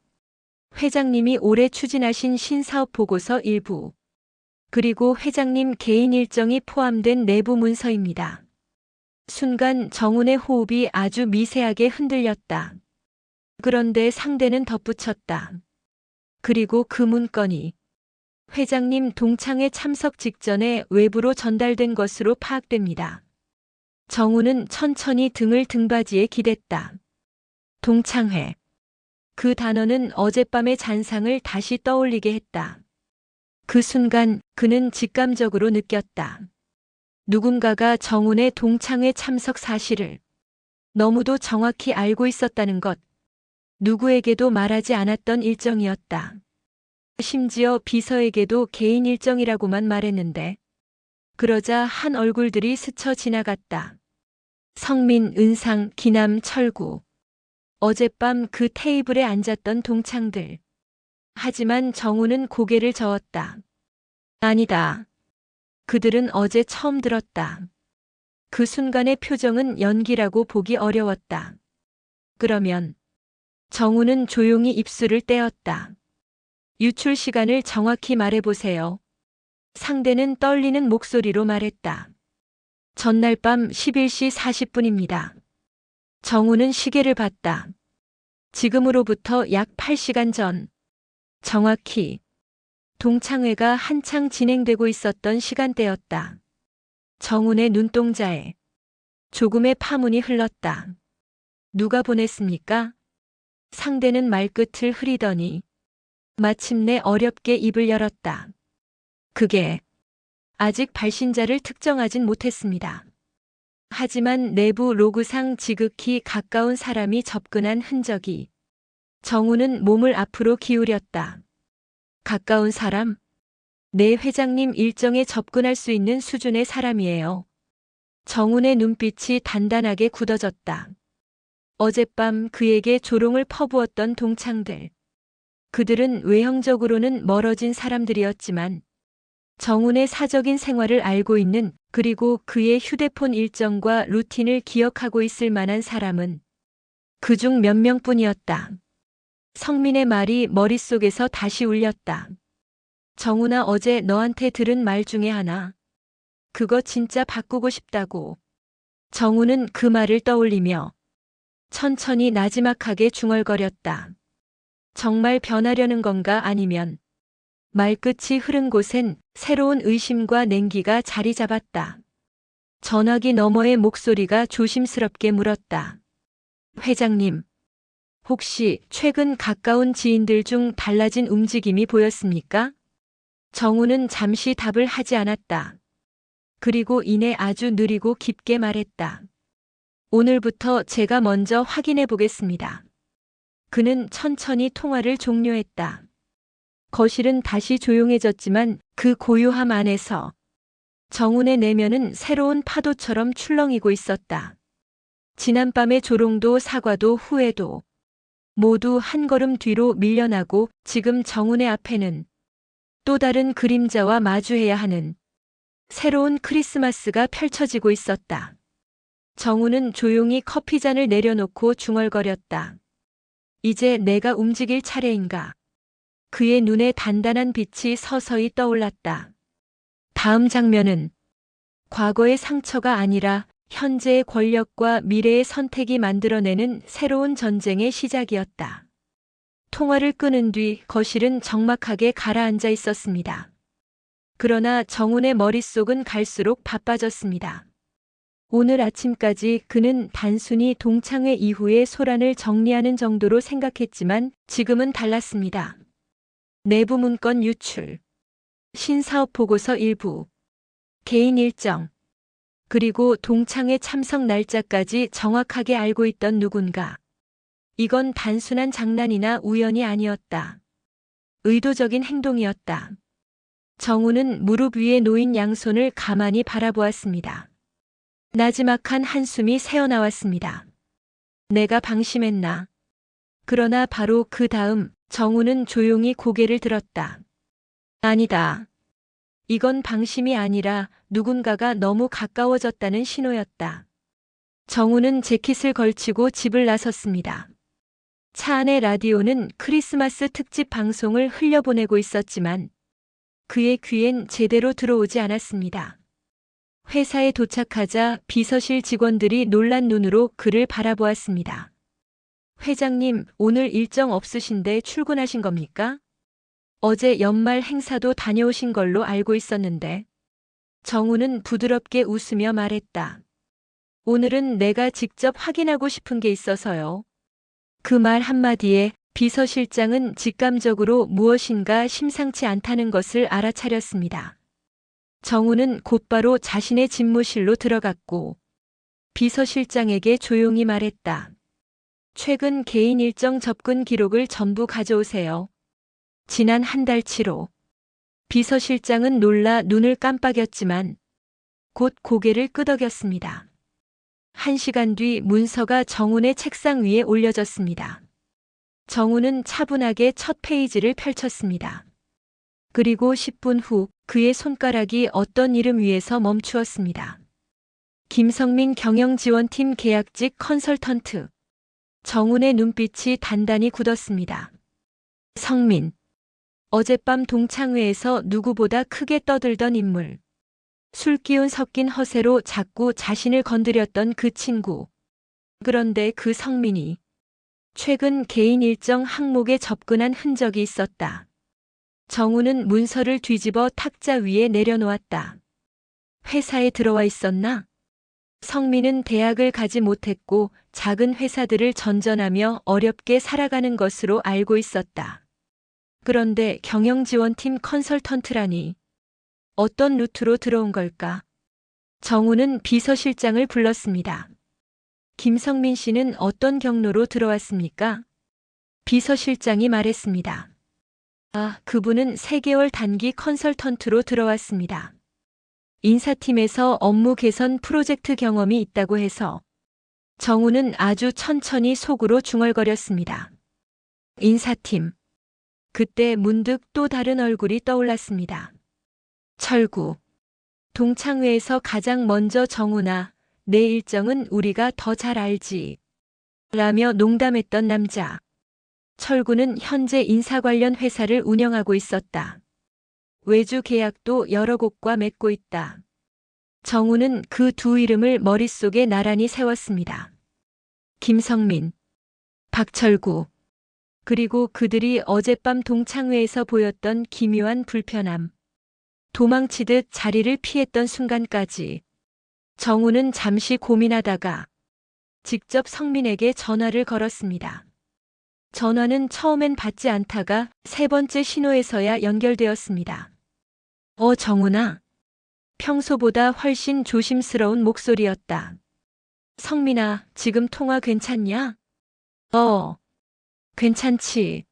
회장님이 올해 추진하신 신사업 보고서 일부, 그리고 회장님 개인 일정이 포함된 내부 문서입니다. 순간 정훈의 호흡이 아주 미세하게 흔들렸다. 그런데 상대는 덧붙였다. 그리고 그 문건이 회장님 동창회 참석 직전에 외부로 전달된 것으로 파악됩니다. 정훈은 천천히 등을 등받이에 기댔다. 동창회. 그 단어는 어젯밤의 잔상을 다시 떠올리게 했다. 그 순간 그는 직감적으로 느꼈다. 누군가가 정훈의 동창회 참석 사실을 너무도 정확히 알고 있었다는 것. 누구에게도 말하지 않았던 일정이었다. 심지어 비서에게도 개인 일정이라고만 말했는데. 그러자 한 얼굴들이 스쳐 지나갔다. 성민, 은상, 기남, 철구. 어젯밤 그 테이블에 앉았던 동창들. 하지만 정훈은 고개를 저었다. 아니다. 그들은 어제 처음 들었다. 그 순간의 표정은 연기라고 보기 어려웠다. 그러면 정훈은 조용히 입술을 떼었다. 유출 시간을 정확히 말해보세요. 상대는 떨리는 목소리로 말했다. 전날 밤 11시 40분입니다. 정훈은 시계를 봤다. 지금으로부터 약 8시간 전. 정확히 동창회가 한창 진행되고 있었던 시간대였다. 정훈의 눈동자에 조금의 파문이 흘렀다. 누가 보냈습니까? 상대는 말끝을 흐리더니 마침내 어렵게 입을 열었다. 그게 아직 발신자를 특정하진 못했습니다. 하지만 내부 로그상 지극히 가까운 사람이 접근한 흔적이. 정훈은 몸을 앞으로 기울였다. 가까운 사람? 내 회장님 일정에 접근할 수 있는 수준의 사람이에요. 정훈의 눈빛이 단단하게 굳어졌다. 어젯밤 그에게 조롱을 퍼부었던 동창들. 그들은 외형적으로는 멀어진 사람들이었지만 정훈의 사적인 생활을 알고 있는, 그리고 그의 휴대폰 일정과 루틴을 기억하고 있을 만한 사람은 그중 몇 명뿐이었다. 성민의 말이 머릿속에서 다시 울렸다. 정훈아, 어제 너한테 들은 말 중에 하나. 그거 진짜 바꾸고 싶다고. 정훈은 그 말을 떠올리며 천천히 나지막하게 중얼거렸다. 정말 변하려는 건가? 아니면. 말끝이 흐른 곳엔 새로운 의심과 냉기가 자리 잡았다. 전화기 너머의 목소리가 조심스럽게 물었다. 회장님, 혹시 최근 가까운 지인들 중 달라진 움직임이 보였습니까? 정훈은 잠시 답을 하지 않았다. 그리고 이내 아주 느리고 깊게 말했다. 오늘부터 제가 먼저 확인해 보겠습니다. 그는 천천히 통화를 종료했다. 거실은 다시 조용해졌지만 그 고요함 안에서 정훈의 내면은 새로운 파도처럼 출렁이고 있었다. 지난밤의 조롱도 사과도 후회도 모두 한 걸음 뒤로 밀려나고 지금 정훈의 앞에는 또 다른 그림자와 마주해야 하는 새로운 크리스마스가 펼쳐지고 있었다. 정훈은 조용히 커피잔을 내려놓고 중얼거렸다. 이제 내가 움직일 차례인가? 그의 눈에 단단한 빛이 서서히 떠올랐다. 다음 장면은 과거의 상처가 아니라 현재의 권력과 미래의 선택이 만들어내는 새로운 전쟁의 시작이었다. 통화를 끊은 뒤 거실은 적막하게 가라앉아 있었습니다. 그러나 정훈의 머릿속은 갈수록 바빠졌습니다. 오늘 아침까지 그는 단순히 동창회 이후의 소란을 정리하는 정도로 생각했지만 지금은 달랐습니다. 내부 문건 유출, 신사업 보고서 일부, 개인 일정, 그리고 동창회 참석 날짜까지 정확하게 알고 있던 누군가. 이건 단순한 장난이나 우연이 아니었다. 의도적인 행동이었다. 정훈은 무릎 위에 놓인 양손을 가만히 바라보았습니다. 나지막한 한숨이 새어나왔습니다. 내가 방심했나? 그러나 바로 그 다음 정훈은 조용히 고개를 들었다. 아니다. 이건 방심이 아니라 누군가가 너무 가까워졌다는 신호였다. 정훈은 재킷을 걸치고 집을 나섰습니다. 차 안의 라디오는 크리스마스 특집 방송을 흘려보내고 있었지만 그의 귀엔 제대로 들어오지 않았습니다. 회사에 도착하자 비서실 직원들이 놀란 눈으로 그를 바라보았습니다. 회장님, 오늘 일정 없으신데 출근하신 겁니까? 어제 연말 행사도 다녀오신 걸로 알고 있었는데. 정우는 부드럽게 웃으며 말했다. 오늘은 내가 직접 확인하고 싶은 게 있어서요. 그 말 한마디에 비서실장은 직감적으로 무엇인가 심상치 않다는 것을 알아차렸습니다. 정우는 곧바로 자신의 집무실로 들어갔고 비서실장에게 조용히 말했다. 최근 개인 일정 접근 기록을 전부 가져오세요. 지난 한 달치로. 비서실장은 놀라 눈을 깜빡였지만 곧 고개를 끄덕였습니다. 1시간 뒤 문서가 정훈의 책상 위에 올려졌습니다. 정훈은 차분하게 첫 페이지를 펼쳤습니다. 그리고 10분 후 그의 손가락이 어떤 이름 위에서 멈추었습니다. 김성민 경영지원팀 계약직 컨설턴트. 정훈의 눈빛이 단단히 굳었습니다. 성민. 어젯밤 동창회에서 누구보다 크게 떠들던 인물. 술기운 섞인 허세로 자꾸 자신을 건드렸던 그 친구. 그런데 그 성민이 최근 개인 일정 항목에 접근한 흔적이 있었다. 정우는 문서를 뒤집어 탁자 위에 내려놓았다. 회사에 들어와 있었나? 성민은 대학을 가지 못했고 작은 회사들을 전전하며 어렵게 살아가는 것으로 알고 있었다. 그런데 경영지원팀 컨설턴트라니. 어떤 루트로 들어온 걸까? 정우는 비서실장을 불렀습니다. 김성민 씨는 어떤 경로로 들어왔습니까? 비서실장이 말했습니다. 그분은 3개월 단기 컨설턴트로 들어왔습니다. 인사팀에서 업무 개선 프로젝트 경험이 있다고 해서. 정우는 아주 천천히 속으로 중얼거렸습니다. 인사팀. 그때 문득 또 다른 얼굴이 떠올랐습니다. 철구. 동창회에서 가장 먼저 정우나 내 일정은 우리가 더 잘 알지. 라며 농담했던 남자. 철구는 현재 인사 관련 회사를 운영하고 있었다. 외주 계약도 여러 곳과 맺고 있다. 정우는 그 두 이름을 머릿속에 나란히 세웠습니다. 김성민, 박철구, 그리고 그들이 어젯밤 동창회에서 보였던 기묘한 불편함. 도망치듯 자리를 피했던 순간까지. 정우는 잠시 고민하다가 직접 성민에게 전화를 걸었습니다. 전화는 처음엔 받지 않다가 3번째 신호에서야 연결되었습니다. 정훈아. 평소보다 훨씬 조심스러운 목소리였다. 성민아, 지금 통화 괜찮냐? 괜찮지.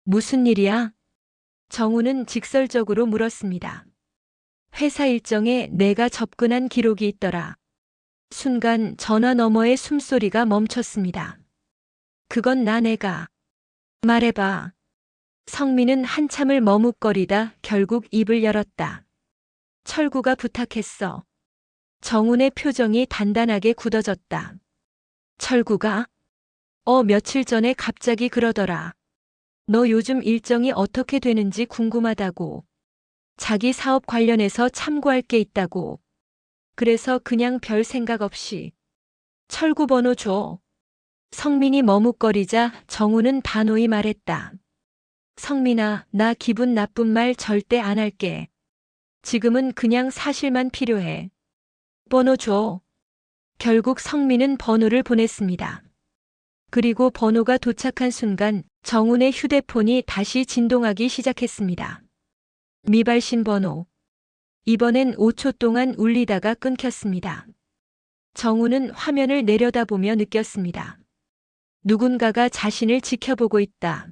무슨 일이야? 정우는 직설적으로 물었습니다. 회사 일정에 내가 접근한 기록이 있더라. 순간 전화 너머의 숨소리가 멈췄습니다. 그건 내가. 말해봐. 성민은 한참을 머뭇거리다 결국 입을 열었다. 철구가 부탁했어. 정훈의 표정이 단단하게 굳어졌다. 철구가? 며칠 전에 갑자기 그러더라. 너 요즘 일정이 어떻게 되는지 궁금하다고. 자기 사업 관련해서 참고할 게 있다고. 그래서 그냥 별 생각 없이. 철구 번호 줘. 성민이 머뭇거리자 정우는 단호히 말했다. 성민아, 나 기분 나쁜 말 절대 안 할게. 지금은 그냥 사실만 필요해. 번호 줘. 결국 성민은 번호를 보냈습니다. 그리고 번호가 도착한 순간 정훈의 휴대폰이 다시 진동하기 시작했습니다. 미발신 번호. 이번엔 5초 동안 울리다가 끊겼습니다. 정훈은 화면을 내려다보며 느꼈습니다. 누군가가 자신을 지켜보고 있다.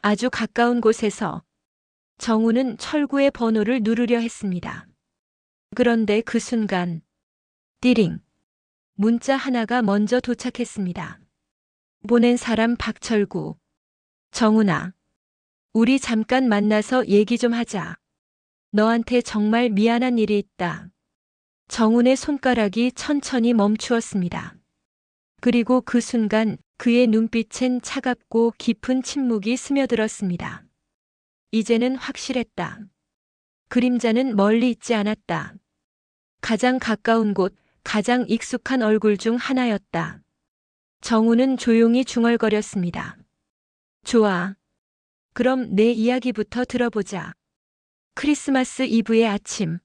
아주 가까운 곳에서. 정우는 철구의 번호를 누르려 했습니다. 그런데 그 순간 띠링. 문자 하나가 먼저 도착했습니다. 보낸 사람 박철구. 정훈아. 우리 잠깐 만나서 얘기 좀 하자. 너한테 정말 미안한 일이 있다. 정훈의 손가락이 천천히 멈추었습니다. 그리고 그 순간 그의 눈빛엔 차갑고 깊은 침묵이 스며들었습니다. 이제는 확실했다. 그림자는 멀리 있지 않았다. 가장 가까운 곳, 가장 익숙한 얼굴 중 하나였다. 정우는 조용히 중얼거렸습니다. 좋아. 그럼 내 이야기부터 들어보자. 크리스마스 이브의 아침.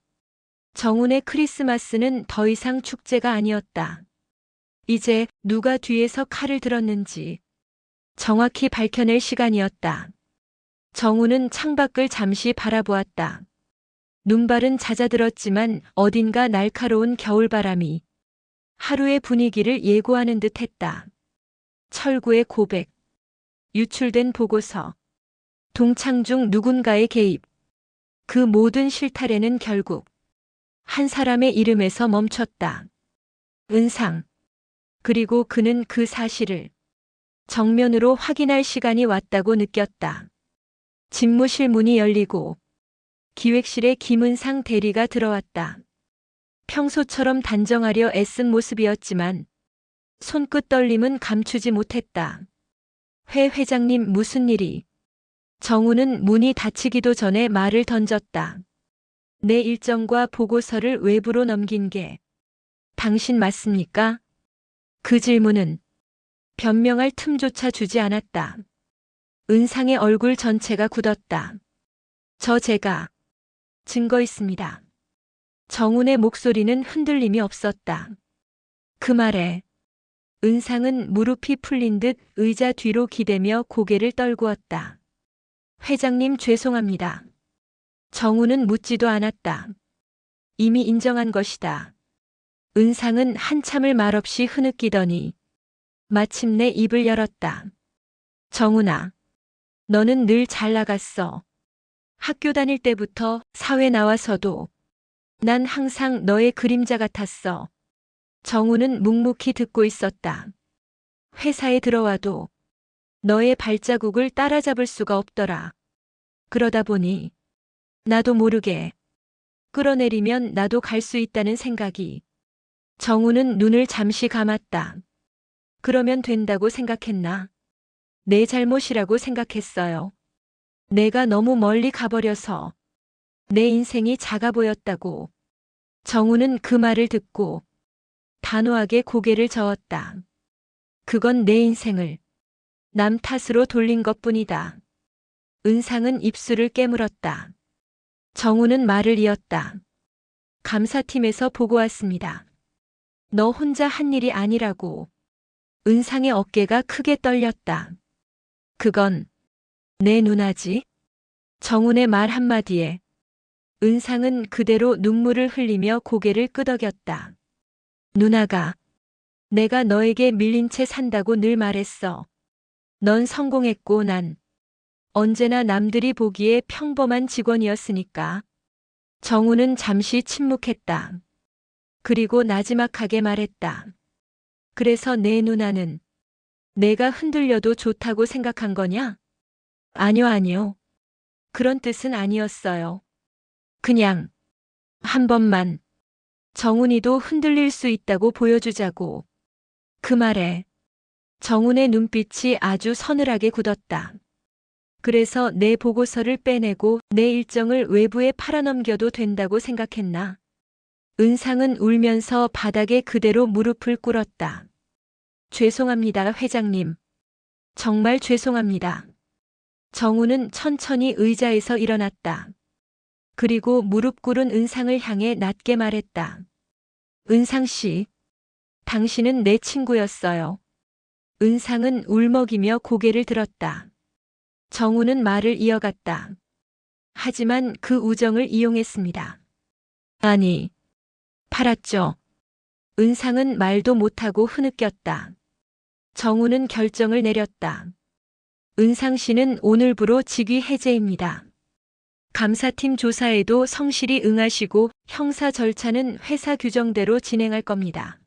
정훈의 크리스마스는 더 이상 축제가 아니었다. 이제 누가 뒤에서 칼을 들었는지 정확히 밝혀낼 시간이었다. 정훈은 창밖을 잠시 바라보았다. 눈발은 잦아들었지만 어딘가 날카로운 겨울바람이 하루의 분위기를 예고하는 듯 했다. 철구의 고백, 유출된 보고서, 동창 중 누군가의 개입. 그 모든 실타래는 결국 한 사람의 이름에서 멈췄다. 은상. 그리고 그는 그 사실을 정면으로 확인할 시간이 왔다고 느꼈다. 집무실 문이 열리고 기획실에 김은상 대리가 들어왔다. 평소처럼 단정하려 애쓴 모습이었지만 손끝 떨림은 감추지 못했다. 회 회장님 무슨 일이? 정우는 문이 닫히기도 전에 말을 던졌다. 내 일정과 보고서를 외부로 넘긴 게 당신 맞습니까? 그 질문은 변명할 틈조차 주지 않았다. 은상의 얼굴 전체가 굳었다. 제가 증거 있습니다. 정훈의 목소리는 흔들림이 없었다. 그 말에 은상은 무릎이 풀린 듯 의자 뒤로 기대며 고개를 떨구었다. 회장님 죄송합니다. 정훈은 묻지도 않았다. 이미 인정한 것이다. 은상은 한참을 말없이 흐느끼더니 마침내 입을 열었다. 정훈아, 너는 늘 잘 나갔어. 학교 다닐 때부터 사회 나와서도 난 항상 너의 그림자 같았어. 정훈은 묵묵히 듣고 있었다. 회사에 들어와도 너의 발자국을 따라잡을 수가 없더라. 그러다 보니 나도 모르게 끌어내리면 나도 갈 수 있다는 생각이. 정우는 눈을 잠시 감았다. 그러면 된다고 생각했나? 내 잘못이라고 생각했어요. 내가 너무 멀리 가버려서 내 인생이 작아 보였다고. 정우는 그 말을 듣고 단호하게 고개를 저었다. 그건 내 인생을 남 탓으로 돌린 것뿐이다. 은상은 입술을 깨물었다. 정우는 말을 이었다. 감사팀에서 보고 왔습니다. 너 혼자 한 일이 아니라고. 은상의 어깨가 크게 떨렸다. 그건 내 누나지? 정훈의 말 한마디에 은상은 그대로 눈물을 흘리며 고개를 끄덕였다. 누나가 내가 너에게 밀린 채 산다고 늘 말했어. 넌 성공했고 난 언제나 남들이 보기에 평범한 직원이었으니까. 정훈은 잠시 침묵했다. 그리고 나지막하게 말했다. 그래서 내 누나는 내가 흔들려도 좋다고 생각한 거냐? 아니요. 그런 뜻은 아니었어요. 그냥 한 번만 정훈이도 흔들릴 수 있다고 보여주자고. 그 말에 정훈의 눈빛이 아주 서늘하게 굳었다. 그래서 내 보고서를 빼내고 내 일정을 외부에 팔아넘겨도 된다고 생각했나? 은상은 울면서 바닥에 그대로 무릎을 꿇었다. 죄송합니다, 회장님. 정말 죄송합니다. 정우는 천천히 의자에서 일어났다. 그리고 무릎 꿇은 은상을 향해 낮게 말했다. 은상 씨, 당신은 내 친구였어요. 은상은 울먹이며 고개를 들었다. 정우는 말을 이어갔다. 하지만 그 우정을 이용했습니다. 아니, 팔았죠. 은상은 말도 못하고 흐느꼈다. 정우는 결정을 내렸다. 은상 씨는 오늘부로 직위 해제입니다. 감사팀 조사에도 성실히 응하시고 형사 절차는 회사 규정대로 진행할 겁니다.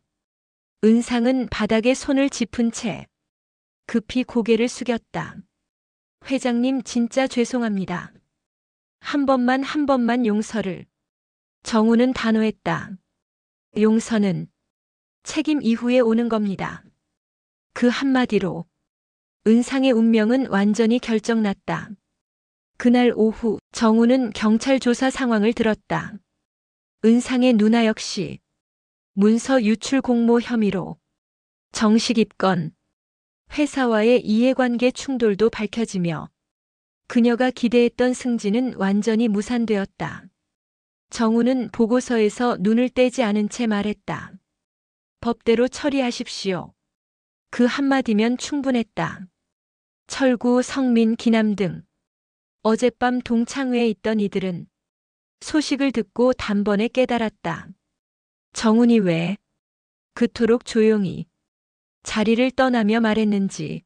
은상은 바닥에 손을 짚은 채 급히 고개를 숙였다. 회장님 진짜 죄송합니다. 한 번만 용서를. 정우는 단호했다. 용서는 책임 이후에 오는 겁니다. 그 한마디로 은상의 운명은 완전히 결정났다. 그날 오후 정우는 경찰 조사 상황을 들었다. 은상의 누나 역시 문서 유출 공모 혐의로 정식 입건, 회사와의 이해관계 충돌도 밝혀지며 그녀가 기대했던 승진은 완전히 무산되었다. 정우는 보고서에서 눈을 떼지 않은 채 말했다. 법대로 처리하십시오. 그 한마디면 충분했다. 철구, 성민, 기남 등 어젯밤 동창회에 있던 이들은 소식을 듣고 단번에 깨달았다. 정훈이 왜 그토록 조용히 자리를 떠나며 말했는지.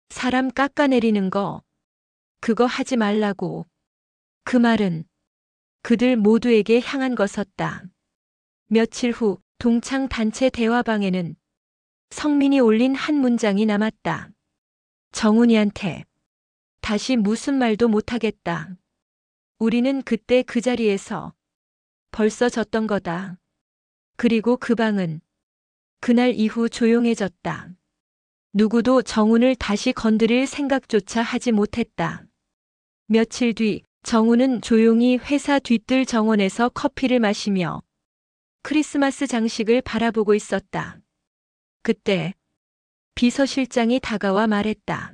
사람 깎아내리는 거 그거 하지 말라고. 그 말은 그들 모두에게 향한 것었다. 며칠 후 동창 단체 대화방에는 성민이 올린 한 문장이 남았다. 정훈이한테 다시 무슨 말도 못하겠다. 우리는 그때 그 자리에서 벌써 졌던 거다. 그리고 그 방은 그날 이후 조용해졌다. 누구도 정훈을 다시 건드릴 생각조차 하지 못했다. 며칠 뒤 정훈은 조용히 회사 뒤뜰 정원에서 커피를 마시며 크리스마스 장식을 바라보고 있었다. 그때 비서실장이 다가와 말했다.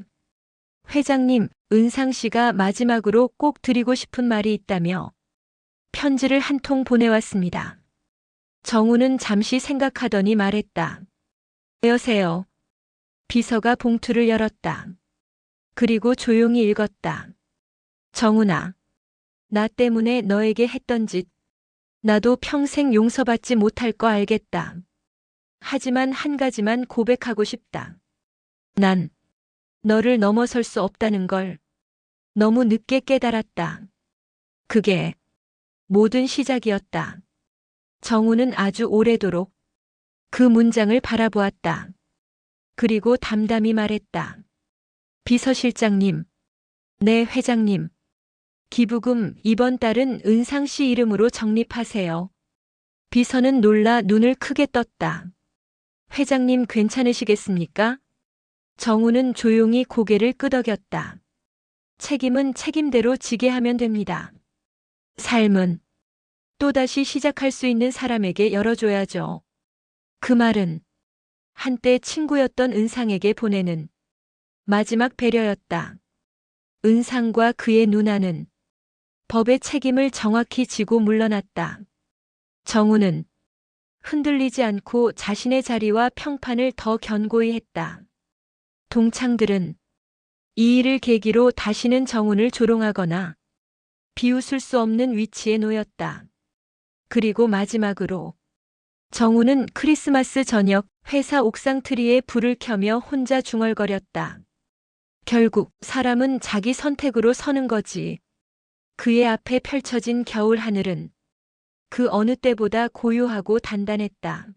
회장님, 은상 씨가 마지막으로 꼭 드리고 싶은 말이 있다며 편지를 한 통 보내왔습니다. 정우는 잠시 생각하더니 말했다. 여세요. 비서가 봉투를 열었다. 그리고 조용히 읽었다. 정훈아, 나 때문에 너에게 했던 짓, 나도 평생 용서받지 못할 거 알겠다. 하지만 한 가지만 고백하고 싶다. 난 너를 넘어설 수 없다는 걸 너무 늦게 깨달았다. 그게 모든 시작이었다. 정우는 아주 오래도록 그 문장을 바라보았다. 그리고 담담히 말했다. 비서실장님, 네 회장님, 기부금 이번 달은 은상 씨 이름으로 적립하세요. 비서는 놀라 눈을 크게 떴다. 회장님 괜찮으시겠습니까? 정우는 조용히 고개를 끄덕였다. 책임은 책임대로 지게 하면 됩니다. 삶은 또다시 시작할 수 있는 사람에게 열어줘야죠. 그 말은 한때 친구였던 은상에게 보내는 마지막 배려였다. 은상과 그의 누나는 법의 책임을 정확히 지고 물러났다. 정우는 흔들리지 않고 자신의 자리와 평판을 더 견고히 했다. 동창들은 이 일을 계기로 다시는 정훈을 조롱하거나 비웃을 수 없는 위치에 놓였다. 그리고 마지막으로 정훈은 크리스마스 저녁 회사 옥상 트리에 불을 켜며 혼자 중얼거렸다. 결국 사람은 자기 선택으로 서는 거지. 그의 앞에 펼쳐진 겨울 하늘은 그 어느 때보다 고요하고 단단했다.